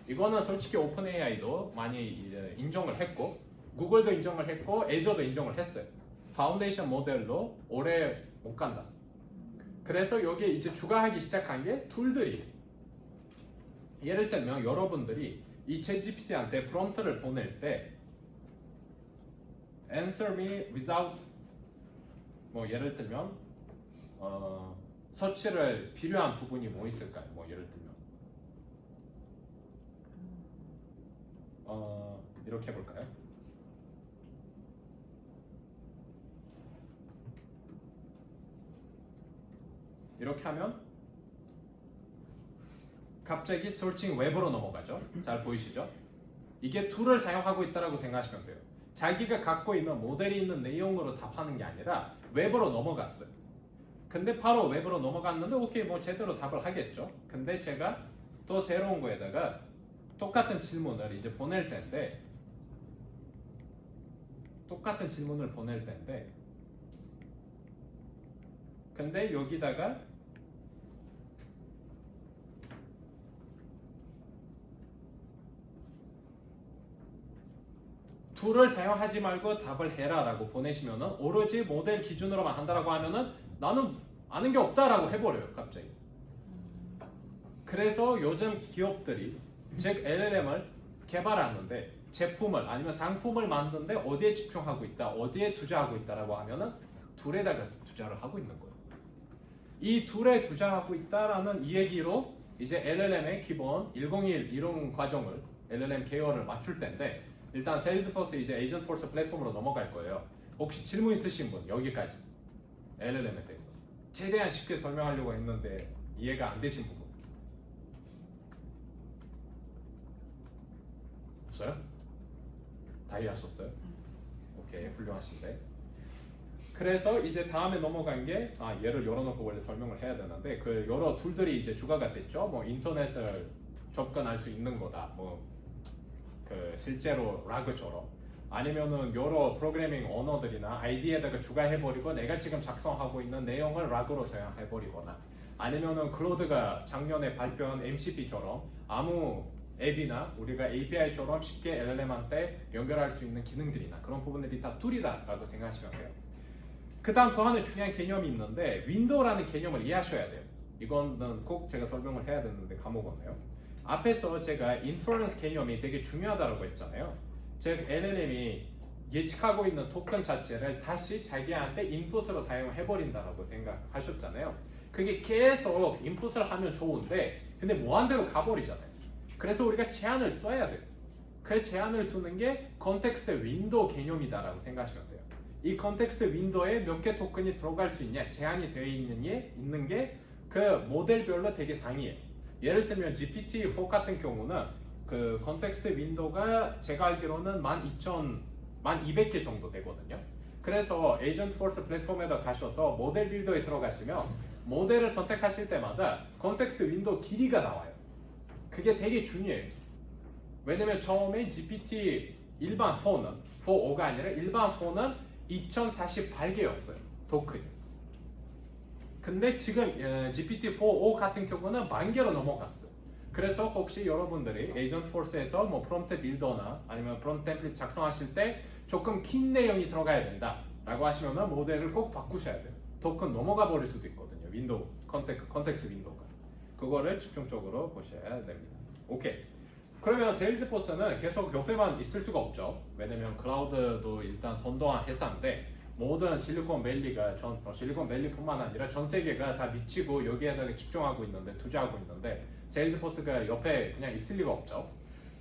A: 이거는 솔직히 오픈AI도 많이 인정을 했고 구글도 인정을 했고 애저도 인정을 했어요. 파운데이션 모델로 오래 못 간다. 그래서 여기에 이제 추가하기 시작한 게 툴들이 예를 들면 여러분들이 이 챗GPT한테 프롬프트를 보낼 때 answer me without 예를 들면 서치를 필요한 부분이 뭐 있을까요? 예를 들면 이렇게 해볼까요? 이렇게 하면 갑자기 서칭 웹으로 넘어가죠. 잘 보이시죠? 이게 툴을 사용하고 있다고 생각하시면 돼요. 자기가 갖고 있는 모델이 있는 내용으로 답하는 게 아니라 웹으로 넘어갔어요. 근데 바로 웹으로 넘어갔는데 오케이 제대로 답을 하겠죠. 근데 제가 또 새로운 거에다가 똑같은 질문을 이제 보낼 텐데 근데 여기다가 툴을 사용하지 말고 답을 해라 라고 보내시면은 오로지 모델 기준으로만 한다라고 하면은 나는 아는 게 없다라고 해버려요 갑자기. 그래서 요즘 기업들이 즉 LLM을 개발하는데 제품을 아니면 상품을 만드는데 어디에 집중하고 있다, 어디에 투자하고 있다라고 하면은 툴에다가 투자를 하고 있는 거예요. 이 툴에 투자하고 있다라는 이 얘기로 이제 LLM의 기본 101 이론 과정을 LLM 계열을 맞출 텐데 일단 세일즈포스 이제 에이전트포스 플랫폼으로 넘어갈 거예요. 혹시 질문 있으신 분 여기까지 LLM에 대해서 최대한 쉽게 설명하려고 했는데 이해가 안 되신 부분 없어요? 다 이해하셨어요? 오케이, 훌륭하신데. 그래서 이제 다음에 넘어간 게 얘를 열어놓고 원래 설명을 해야 되는데 그 여러 툴들이 이제 추가가 됐죠. 뭐 인터넷을 접근할 수 있는 거다. 뭐 그 실제로 라그처럼 아니면은 여러 프로그래밍 언어들이나 아이디에다가 추가해버리고 내가 지금 작성하고 있는 내용을 락으로 저장해버리거나 아니면은 클로드가 작년에 발표한 MCP처럼 아무 앱이나 우리가 API처럼 쉽게 LLM한테 연결할 수 있는 기능들이나 그런 부분들이 다 툴이다라고 생각하시면 돼요. 그 다음 더 하나 중요한 개념이 있는데 윈도우라는 개념을 이해하셔야 돼요. 이거는 꼭 제가 설명을 해야 되는데 까먹었네요. 앞에서 제가 인퍼런스 개념이 되게 중요하다고 했잖아요. 즉 LLM이 예측하고 있는 토큰 자체를 다시 자기한테 인풋으로 사용해버린다라고 생각하셨잖아요. 그게 계속 인풋을 하면 좋은데 근데 무한대로 가버리잖아요. 그래서 우리가 제한을 둬야 돼요. 그 제한을 두는 게 컨텍스트 윈도우 개념이다라고 생각하시면 돼요. 이 컨텍스트 윈도우에 몇 개 토큰이 들어갈 수 있냐 제한이 되어 있는 게 그 모델별로 되게 상이에요. 예를 들면 GPT-4 같은 경우는 그 컨텍스트 윈도우가 제가 알기로는 1200개 정도 되거든요. 그래서 에이전트 포스 플랫폼에다 가셔서 모델 빌더에 들어가시면 모델을 선택하실 때마다 컨텍스트 윈도우 길이가 나와요. 그게 되게 중요해요. 왜냐면 처음에 GPT 일반 4는 4.5가 아니라 일반 4는 2048개였어요. 토큰이. 근데 지금 GPT-4.5 같은 경우는 10,000개로 넘어갔어요. 그래서 혹시 여러분들이 에이전트 포스에서 뭐 프롬프트 빌더나 아니면 프롬프트 템플릿 작성하실 때 조금 긴 내용이 들어가야 된다 라고 하시면 모델을 꼭 바꾸셔야 돼요. 토큰 넘어가 버릴 수도 있거든요. 윈도우 컨텍스트 윈도우가. 그거를 집중적으로 보셔야 됩니다. 오케이. 그러면 세일즈포스는 계속 옆에만 있을 수가 없죠. 왜냐면 클라우드도 일단 선도한 회사인데 모든 실리콘밸리가 실리콘밸리뿐만 아니라 전 세계가 다 미치고 여기에다가 집중하고 있는데 투자하고 있는데 세일즈포스가 옆에 그냥 있을 리가 없죠.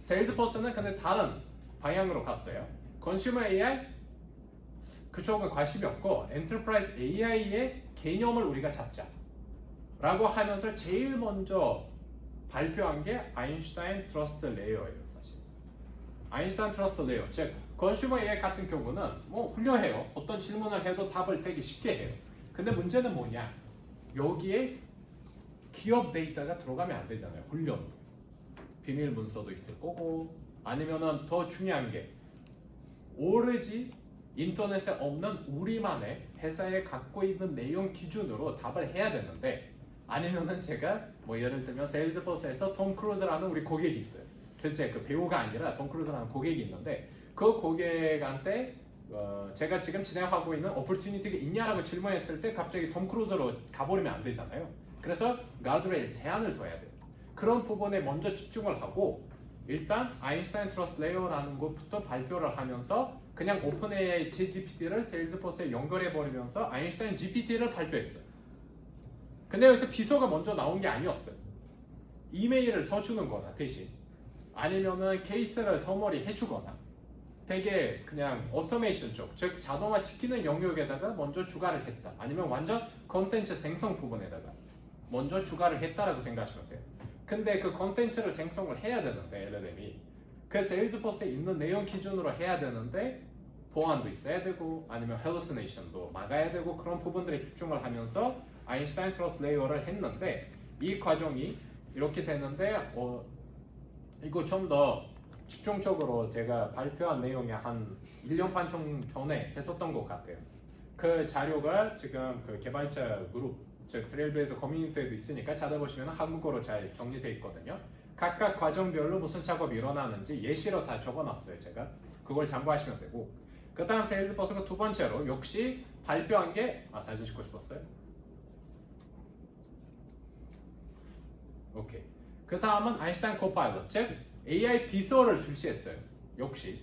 A: 세일즈포스는 근데 다른 방향으로 갔어요. 컨슈머 AI 그쪽은 관심이 없고 엔터프라이즈 AI의 개념을 우리가 잡자 라고 하면서 제일 먼저 발표한 게 아인슈타인 트러스트 레이어예요. 사실 아인슈타인 트러스트 레이어 즉 컨슈머 AI 같은 경우는 뭐 훌륭해요. 어떤 질문을 해도 답을 되게 쉽게 해요. 근데 문제는 뭐냐? 여기에 기업 데이터가 들어가면 안 되잖아요. 훈련 비밀 문서도 있을 거고 아니면은 더 중요한 게 오로지 인터넷에 없는 우리만의 회사에 갖고 있는 내용 기준으로 답을 해야 되는데 아니면은 제가 뭐 예를 들면 세일즈포스에서 톰 크루즈라는 우리 고객이 있어요. 실제 그 배우가 아니라 톰 크루즈라는 고객이 있는데 그 고객한테 제가 지금 진행하고 있는 오퍼튜니티가 있냐라고 질문했을 때 갑자기 톰 크루즈로 가버리면 안 되잖아요. 그래서 가드레일 제한을 둬야 돼요. 그런 부분에 먼저 집중을 하고 일단 아인슈타인 트러스트 레이어라는 것부터 발표를 하면서 그냥 오픈 AI GPT를 세일즈포스에 연결해 버리면서 아인슈타인 GPT를 발표했어요. 근데 여기서 비서가 먼저 나온 게 아니었어요. 이메일을 써주는 거나 대신 아니면은 케이스를 서머리 해주거나 되게 그냥 오토메이션 쪽, 즉 자동화 시키는 영역에다가 먼저 추가를 했다. 아니면 완전 컨텐츠 생성 부분에다가 먼저 추가를 했다라고 생각하시면 돼요. 근데 그 컨텐츠를 생성을 해야 되는데 LLM이 그 세일즈포스에 있는 내용 기준으로 해야 되는데 보안도 있어야 되고 아니면 헬루시네이션도 막아야 되고 그런 부분들에 집중을 하면서 아인슈타인 트러스트 레이어를 했는데 이 과정이 이렇게 되는데 이거 좀 더 집중적으로 제가 발표한 내용이 한 1년 반 전에 했었던 것 같아요. 그 자료가 지금 그 개발자 그룹 즉 트레일블레이저 커뮤니티에도 있으니까 찾아보시면 한국어로 잘 정리되어 있거든요. 각각 과정별로 무슨 작업이 일어나는지 예시로 다 적어놨어요. 제가 그걸 참고하시면 되고 그 다음 세일즈포스가 두 번째로 역시 발표한 게 사진 찍고 싶었어요. 오케이. 그 다음은 아인슈타인 코파일럿 즉 AI 비서를 출시했어요. 역시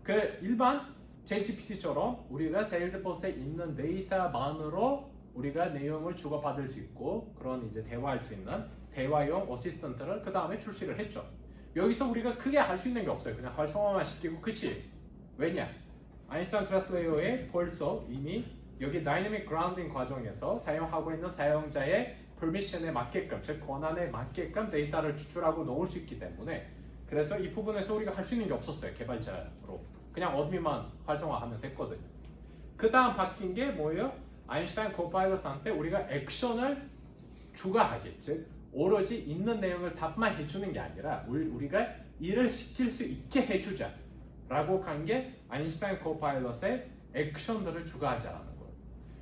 A: 그 일반 ChatGPT처럼 우리가 세일즈포스에 있는 데이터만으로 우리가 내용을 주고받을 수 있고 그런 이제 대화할 수 있는 대화용 어시스턴트를 그 다음에 출시를 했죠. 여기서 우리가 크게 할 수 있는 게 없어요. 그냥 활성화만 시키고 끝이. 왜냐? 아인슈타인 트러스트 레이어에 벌써 이미 여기 다이내믹 그라운딩 과정에서 사용하고 있는 사용자의 퍼미션에 맞게끔 즉 권한에 맞게끔 데이터를 추출하고 넣을 수 있기 때문에 그래서 이 부분에서 우리가 할 수 있는 게 없었어요. 개발자로. 그냥 어드민만 활성화하면 됐거든요. 그 다음 바뀐 게 뭐예요? 아인슈타인 코파일럿한테 우리가 액션을 추가하게, 즉 오로지 있는 내용을 답만 해주는 게 아니라 우리가 일을 시킬 수 있게 해주자 라고 한 게 아인슈타인 코파일럿의 액션들을 추가하자라는 거예요.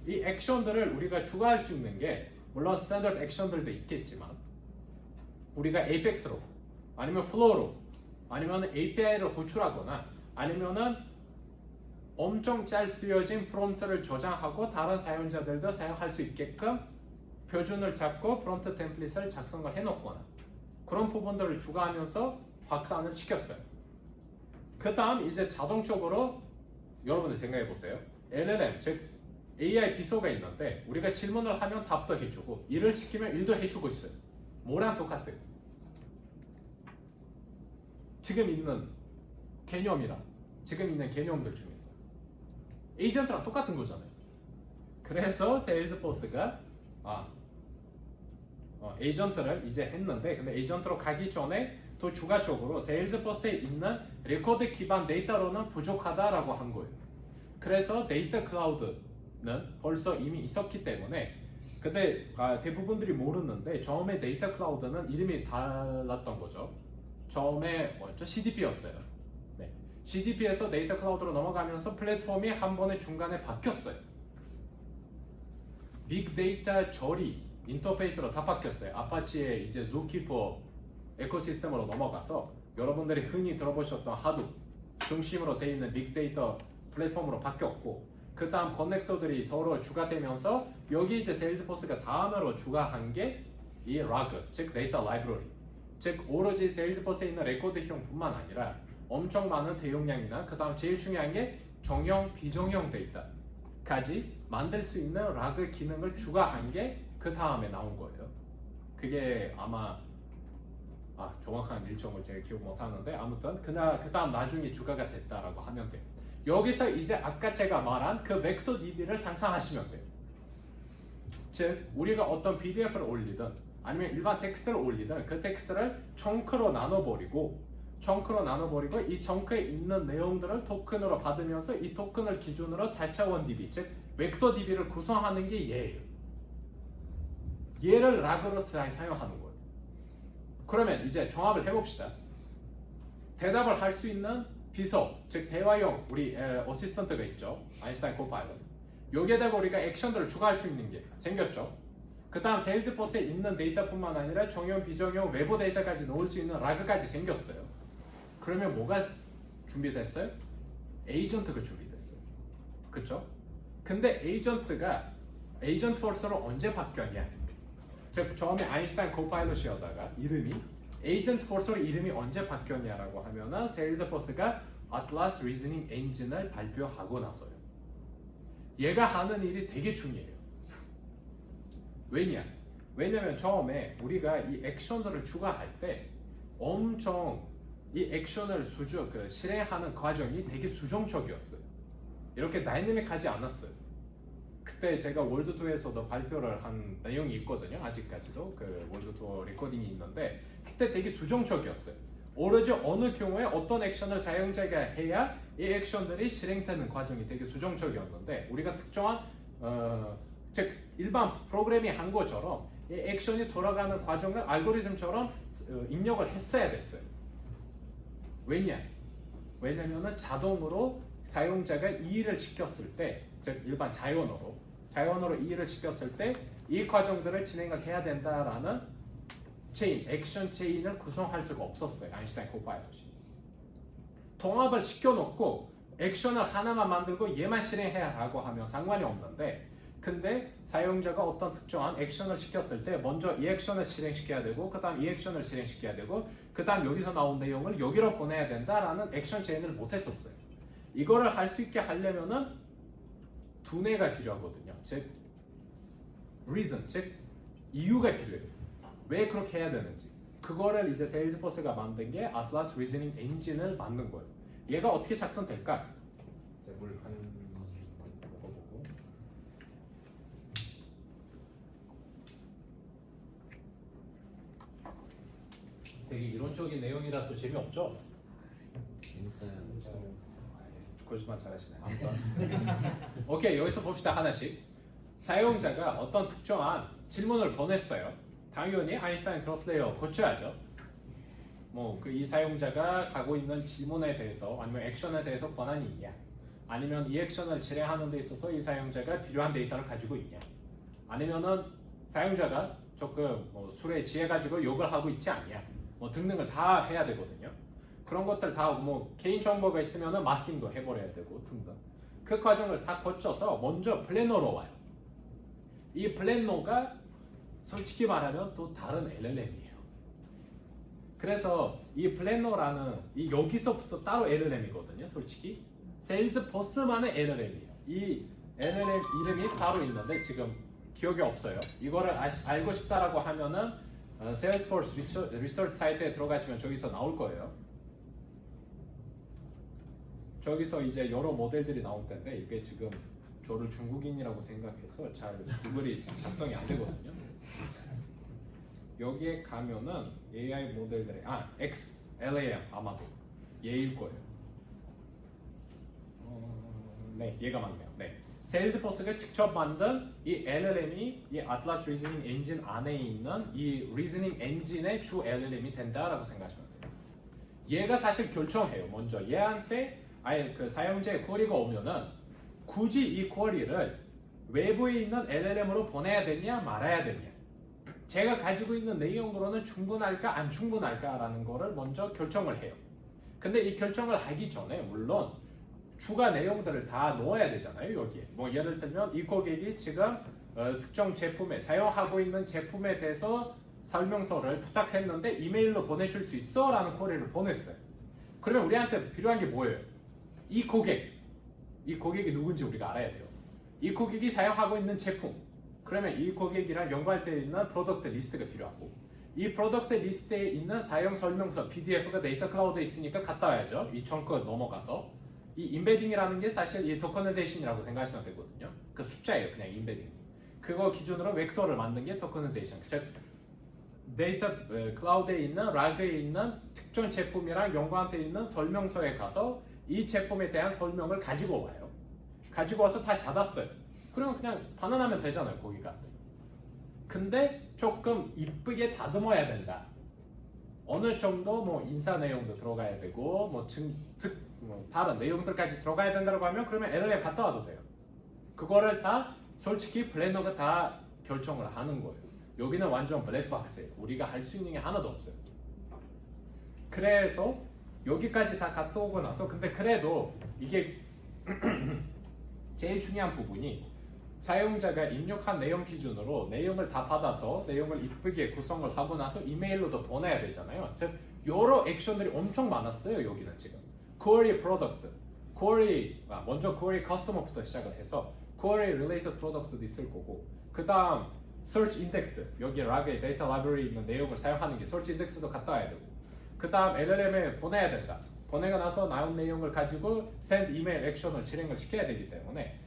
A: 이 액션들을 우리가 추가할 수 있는 게 물론 스탠더드 액션들도 있겠지만 우리가 에이펙스로 아니면 플로우로 아니면 API를 호출하거나 아니면은 엄청 잘 쓰여진 프롬프트를 저장하고 다른 사용자들도 사용할 수 있게끔 표준을 잡고 프롬프트 템플릿을 작성을 해놓거나 그런 부분들을 추가하면서 확산을 시켰어요. 그 다음 이제 자동적으로 여러분들 생각해 보세요. LLM 즉 AI 비서가 있는데 우리가 질문을 하면 답도 해주고 일을 시키면 일도 해주고 있어요. 뭐랑 똑같아요. 지금 있는 개념이랑 지금 있는 개념들 중에서 에이전트랑 똑같은 거잖아요. 그래서 세일즈포스가 에이전트를 이제 했는데 근데 에이전트로 가기 전에 또 추가적으로 세일즈포스에 있는 레코드 기반 데이터로는 부족하다라고 한 거예요. 그래서 데이터 클라우드는 벌써 이미 있었기 때문에 근데 대부분들이 모르는데 처음에 데이터 클라우드는 이름이 달랐던 거죠. 처음에 뭐였죠? CDP였어요. 네. CDP에서 데이터 클라우드로 넘어가면서 플랫폼이 한 번에 중간에 바뀌었어요. 빅데이터 처리 인터페이스로 다 바뀌었어요. 아파치의 이제 zookeeper 에코시스템으로 넘어가서 여러분들이 흔히 들어보셨던 하둡 중심으로 되어 있는 빅데이터 플랫폼으로 바뀌었고 그 다음 커넥터들이 서로 추가되면서 여기 이제 세일즈포스가 다음으로 추가한 게 이 라그 즉 데이터 라이브러리 즉 오로지 세일즈포스에 있는 레코드형뿐만 아니라 엄청 많은 대용량이나 그 다음 제일 중요한 게 정형 비정형 데이터까지 만들 수 있는 라그 기능을 추가한 게 그 다음에 나온 거예요. 그게 아마 정확한 일정을 제가 기억 못하는데 아무튼 그 다음 나중에 추가가 됐다라고 하면 돼요. 여기서 이제 아까 제가 말한 그 벡터 DB를 상상하시면 돼요. 즉 우리가 어떤 PDF를 올리든 아니면 일반 텍스트를 올리든 그 텍스트를 청크로 나눠버리고 이 청크에 있는 내용들을 토큰으로 받으면서 이 토큰을 기준으로 다차원 DB 즉 벡터 DB를 구성하는 게 얘예요. 얘를 락으로 사용하는 거예요. 그러면 이제 종합을 해봅시다. 대답을 할 수 있는 비서, 즉 대화용 우리 어시스턴트가 있죠. 아인슈타인 코파일럿. 여기에다가 우리가 액션들을 추가할 수 있는 게 생겼죠. 그 다음 세일즈포스에 있는 데이터뿐만 아니라 정형, 비정형, 외부 데이터까지 넣을 수 있는 라그까지 생겼어요. 그러면 뭐가 준비됐어요? 에이전트가 준비됐어요. 그쵸? 근데 에이전트 포스로 언제 바뀌었냐? 즉 처음에 아인슈타인 코파일럿이었다가 이름이 에이전트 포스로 이름이 언제 바뀌었냐라고 하면은 세일즈포스가 아틀라스 리즈닝 엔진을 발표하고 나서요. 얘가 하는 일이 되게 중요해요. 왜냐면 처음에 우리가 이 액션들을 추가할 때 엄청 이 액션을 실행하는 과정이 되게 수정적이었어요. 이렇게 다이내믹하지 않았어요. 그때 제가 월드투어에서도 발표를 한 내용이 있거든요. 아직까지도 그 월드투어 레코딩이 있는데 그때 되게 수정적이었어요. 오로지 어느 경우에 어떤 액션을 사용자가 해야 이 액션들이 실행되는 과정이 되게 수정적이었는데 우리가 특정한 즉 일반 프로그램이 한 것처럼 이 액션이 돌아가는 과정을 알고리즘처럼 입력을 했어야 됐어요. 왜냐면은 자동으로 사용자가 이해를 시켰을 때, 즉 일반 자연어로 이해를 시켰을 때 이 과정들을 진행을 해야 된다라는 액션 체인을 구성할 수가 없었어요. 아인슈타인 코파일럿이. 통합을 시켜놓고 액션을 하나만 만들고 얘만 실행해야 라고 하면 상관이 없는데 근데 사용자가 어떤 특정한 액션을 시켰을 때 먼저 이 액션을 실행시켜야 되고 그 다음 이 액션을 실행시켜야 되고 그 다음 여기서 나온 내용을 여기로 보내야 된다라는 액션 체인을 못했었어요. 이거를 할 수 있게 하려면은 두뇌가 필요하거든요. 즉 reason, 즉 이유가 필요해요. 왜 그렇게 해야 되는지. 그거를 이제 세일즈포스가 만든 게 아틀라스 리즈닝 엔진을 만든 거예요. 얘가 어떻게 작동될까? 물 한 먹어보고. 되게 이론적인 내용이라서 재미없죠?
B: 재밌어요.
A: 거짓말 잘하시네. 아무튼 오케이, 여기서 봅시다. 하나씩. 사용자가 어떤 특정한 질문을 보냈어요. 당연히 아인슈타인 트러스레이어 고쳐야죠. 뭐 이 사용자가 가고 있는 질문에 대해서 아니면 액션에 대해서 권한이 있냐, 아니면 이 액션을 실행하는 데 있어서 이 사용자가 필요한 데이터를 가지고 있냐, 아니면은 사용자가 조금 뭐 술에 취해 가지고 욕을 하고 있지 않냐, 뭐 등등을 다 해야 되거든요. 그런 것들 다 뭐 개인 정보가 있으면은 마스킹도 해버려야 되고 등등. 그 과정을 다 거쳐서 먼저 플래너로 와요. 이 플래너가 솔직히 말하면 또 다른 LLM이에요. 그래서 이 플래너라는 이 여기서부터 따로 LLM이거든요. 솔직히 세일즈포스만의 LLM이에요. 이 LLM 이름이 따로 있는데 지금 기억이 없어요. 이거를 알고 싶다라고 하면은 세일즈포스 리서치 사이트에 들어가시면 저기서 나올 거예요. 저기서 이제 여러 모델들이 나올 텐데 이게 지금 저를 중국인이라고 생각해서 잘 구글이 작동이 안 되거든요. 여기에 가면은 AI 모델들의 XLAM 아마도 얘일 거예요. 네, 얘가 맞네요. 네, 세일즈포스가 직접 만든 이 LLM이 이 아틀라스 리즈닝 엔진 안에 있는 이 리즈닝 엔진의 주 LLM이 된다라고 생각하시면 돼요. 얘가 사실 결정해요. 먼저 얘한테 아예 그 사용자의 쿼리가 오면은 굳이 이 쿼리를 외부에 있는 LLM으로 보내야 되냐 말아야 되냐, 제가 가지고 있는 내용으로는 충분할까 안 충분할까라는 거를 먼저 결정을 해요. 근데 이 결정을 하기 전에 물론 추가 내용들을 다 넣어야 되잖아요. 여기에 뭐 예를 들면 이 고객이 지금 특정 제품에 사용하고 있는 제품에 대해서 설명서를 부탁했는데 이메일로 보내줄 수 있어? 라는 쿼리를 보냈어요. 그러면 우리한테 필요한 게 뭐예요? 이 고객이 누군지 우리가 알아야 돼요. 이 고객이 사용하고 있는 제품, 그러면 이 고객이랑 연관되어 있는 프로덕트 리스트가 필요하고, 이 프로덕트 리스트에 있는 사용 설명서 PDF가 데이터 클라우드에 있으니까 갔다 와야죠. 이 청크 넘어가서 이 인베딩이라는 게 사실 이 토커나이제이션이라고 생각하시면 되거든요. 그 숫자예요, 그냥 인베딩. 그거 기준으로 벡터를 만든 게 토커나이제이션. 즉 데이터 클라우드에 있는 라그에 있는 특정 제품이랑 연관되어 있는 설명서에 가서 이 제품에 대한 설명을 가지고 와요. 가지고 와서 다 잡았어요. 그러면 그냥 반환하면 되잖아요, 거기가. 근데 조금 이쁘게 다듬어야 된다. 어느 정도 뭐 인사 내용도 들어가야 되고 뭐 다른 내용들까지 들어가야 된다고 하면 그러면 LLM 갔다 와도 돼요. 그거를 다 솔직히 플래너가 다 결정을 하는 거예요. 여기는 완전 블랙박스예요. 우리가 할 수 있는 게 하나도 없어요. 그래서 여기까지 다 갔다 오고 나서 근데 그래도 이게 제일 중요한 부분이 사용자가 입력한 내용 기준으로 내용을 다 받아서 내용을 이쁘게 구성을 하고 나서 이메일로도 보내야 되잖아요. 즉 여러 액션들이 엄청 많았어요. 여기는 지금 query product, 먼저 query customer부터 시작을 해서 query related product도 있을 거고, 그 다음 search index, 여기 라그에 데이터 라이브러리에 있는 내용을 사용하는 게 search index도 갖다 와야 되고, 그 다음 LLM에 보내야 된다. 보내고 나서 나온 내용을 가지고 send email 액션을 실행을 시켜야 되기 때문에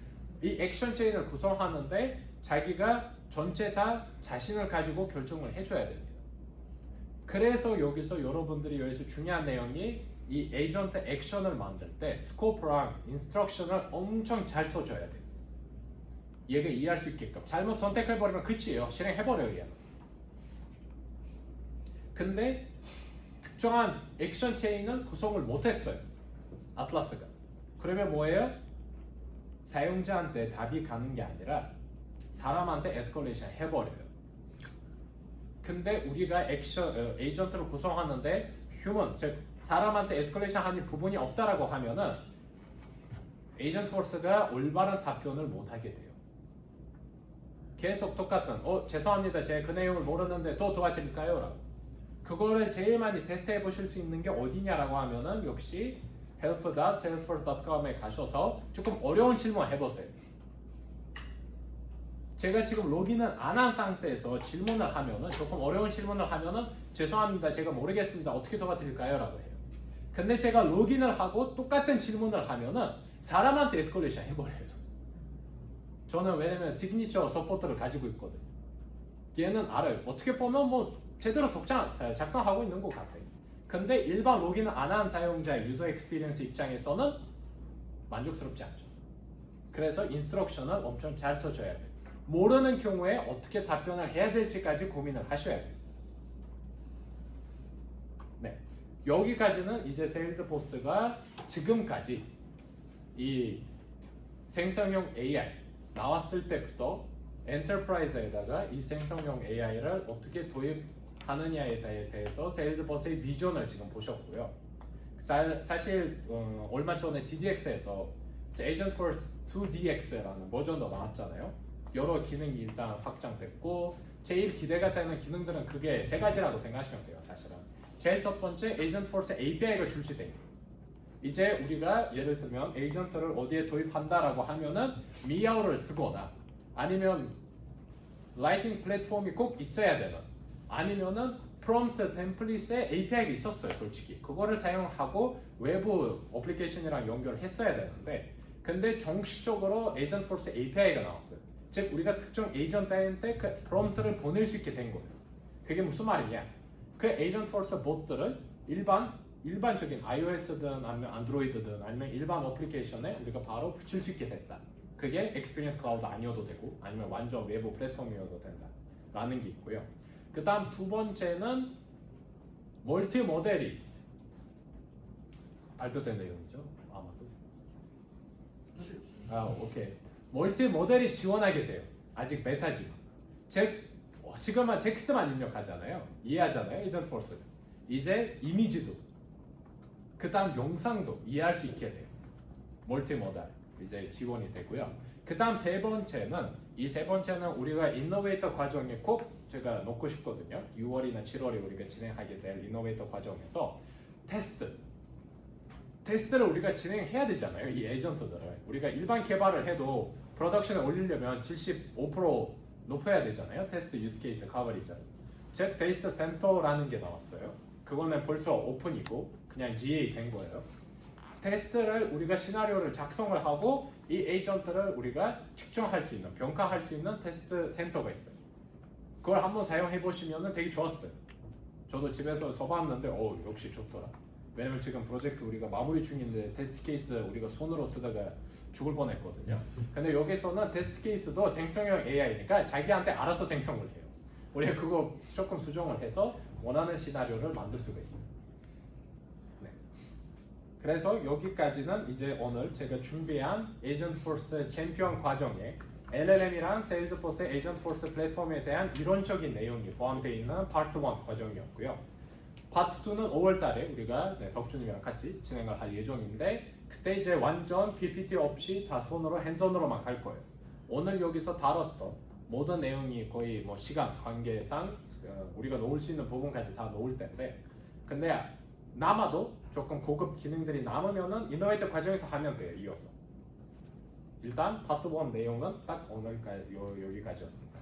A: 이 액션 체인을 구성하는데 자기가 전체 다 자신을 가지고 결정을 해줘야 됩니다. 그래서 여기서 여러분들이 여기서 중요한 내용이 이 에이전트 액션을 만들 때 스코프랑 인스트럭션을 엄청 잘 써줘야 돼요. 얘가 이해할 수 있게끔. 잘못 선택해버리면 끝이에요. 실행해버려요, 얘는. 근데 특정한 액션 체인은 구성을 못했어요, 아틀라스가. 그러면 뭐예요? 사용자한테 답이 가는 게 아니라 사람한테 에스컬레이션 해버려요. 근데 우리가 에이전트를 구성하는데 휴먼, 즉 사람한테 에스컬레이션 하는 부분이 없다라고 하면은 에이전트 포스가 올바른 답변을 못하게 돼요. 계속 똑같은 죄송합니다, 제가 그 내용을 모르는데 또 도와드릴까요? 라고. 그거를 제일 많이 테스트해 보실 수 있는 게 어디냐라고 하면은 역시 help.salesforce.com에 가셔서 조금 어려운 질문 해보세요. 제가 지금 로그인을 안 한 상태에서 질문을 하면은, 조금 어려운 질문을 하면은 죄송합니다, 제가 모르겠습니다, 어떻게 도와드릴까요? 라고 해요. 근데 제가 로그인을 하고 똑같은 질문을 하면은 사람한테 에스컬레이션 해버려요. 저는 왜냐면 시그니처 서포트를 가지고 있거든요. 얘는 알아요. 어떻게 보면 뭐 제대로 작동하고 있는 것 같아요. 근데 일반 로그인을 안 한 사용자의 유저 익스피리언스 입장에서는 만족스럽지 않죠. 그래서 인스트럭션을 엄청 잘 써줘야 돼요. 모르는 경우에 어떻게 답변을 해야 될지까지 고민을 하셔야 돼요. 네, 여기까지는 이제 세일즈포스가 지금까지 이 생성형 AI 나왔을 때부터 엔터프라이즈에다가 이 생성형 AI를 어떻게 도입하느냐에 대해서 세일즈포스의 비전을 지금 보셨고요. 사실 얼마 전에 DDX에서 Agentforce 2DX라는 버전도 나왔잖아요. 여러 기능이 일단 확장됐고 제일 기대가 되는 기능들은 그게 세 가지라고 생각하시면 돼요. 사실은 제일 첫 번째 Agentforce API가 출시돼요. 이제 우리가 예를 들면 에이전트를 어디에 도입한다라고 하면은 미아오를 쓰거나 아니면 라이팅 플랫폼이 꼭 있어야 되는 아니면은 프롬프트 템플릿에 API가 있었어요. 솔직히 그거를 사용하고 외부 어플리케이션이랑 연결했어야 되는데 근데 정식적으로 에이전트포스 API가 나왔어요. 즉 우리가 특정 에이전트한테 그 프롬프트를 보낼 수 있게 된 거예요. 그게 무슨 말이냐? 그 에이전트포스 봇들을 일반적인 iOS든 아니면 안드로이드든 아니면 일반 어플리케이션에 우리가 바로 붙일 수 있게 됐다. 그게 익스피리언스 클라우드 아니어도 되고 아니면 완전 외부 플랫폼이어도 된다 라는 게 있고요. 그 다음 두 번째는 멀티 모델이 발표된 내용이죠. 아마도 오케이. 멀티 모델이 지원하게 돼요. 아직 베타지만 즉 지금은 텍스트만 입력하잖아요. 이해하잖아요. 에이전트포스 이제 이미지도 그 다음 영상도 이해할 수 있게 돼요. 멀티모달 이제 지원이 되고요. 그 다음 세 번째는 우리가 이노베이터 과정에 꼭 제가 놓고 싶거든요. 6월이나 7월에 우리가 진행하게 될 이노베이터 과정에서 테스트를 우리가 진행해야 되잖아요. 이 에이전트들을 우리가 일반 개발을 해도 프로덕션에 올리려면 75% 높여야 되잖아요. 테스트 유스 케이스 커버리지. 즉 데이터 센터라는 게 나왔어요. 그거는 벌써 오픈이고 그냥 GA 된 거예요. 테스트를 우리가 시나리오를 작성을 하고 이 에이전트를 우리가 측정할 수 있는 평가할 수 있는 테스트 센터가 있어요. 그걸 한번 사용해 보시면 되게 좋았어요. 저도 집에서 써봤는데 역시 좋더라. 왜냐면 지금 프로젝트 우리가 마무리 중인데 테스트 케이스 우리가 손으로 쓰다가 죽을 뻔했거든요. 근데 여기서는 테스트 케이스도 생성형 AI니까 자기한테 알아서 생성을 해요. 우리가 그거 조금 수정을 해서 원하는 시나리오를 만들 수가 있어요. 네. 그래서 여기까지는 이제 오늘 제가 준비한 에이전트포스 챔피언 과정에 LLM이랑 세일즈포스 에이전트포스 플랫폼에 대한 이론적인 내용이 포함되어 있는 파트 1 과정이었고요. 파트 2는 5월 달에 우리가 석준이랑 같이 진행을 할 예정인데 그때 이제 완전 PPT 없이 다 손으로 핸즈온으로만 갈 거예요. 오늘 여기서 다뤘던 모든 내용이 거의 뭐 시간 관계상 우리가 놓을 수 있는 부분까지 다 놓을 텐데 근데 남아도 조금 고급 기능들이 남으면은 이노베이터 과정에서 하면 돼요. 이어서 일단 파트 1 내용은 딱 오늘까지 여기까지였습니다.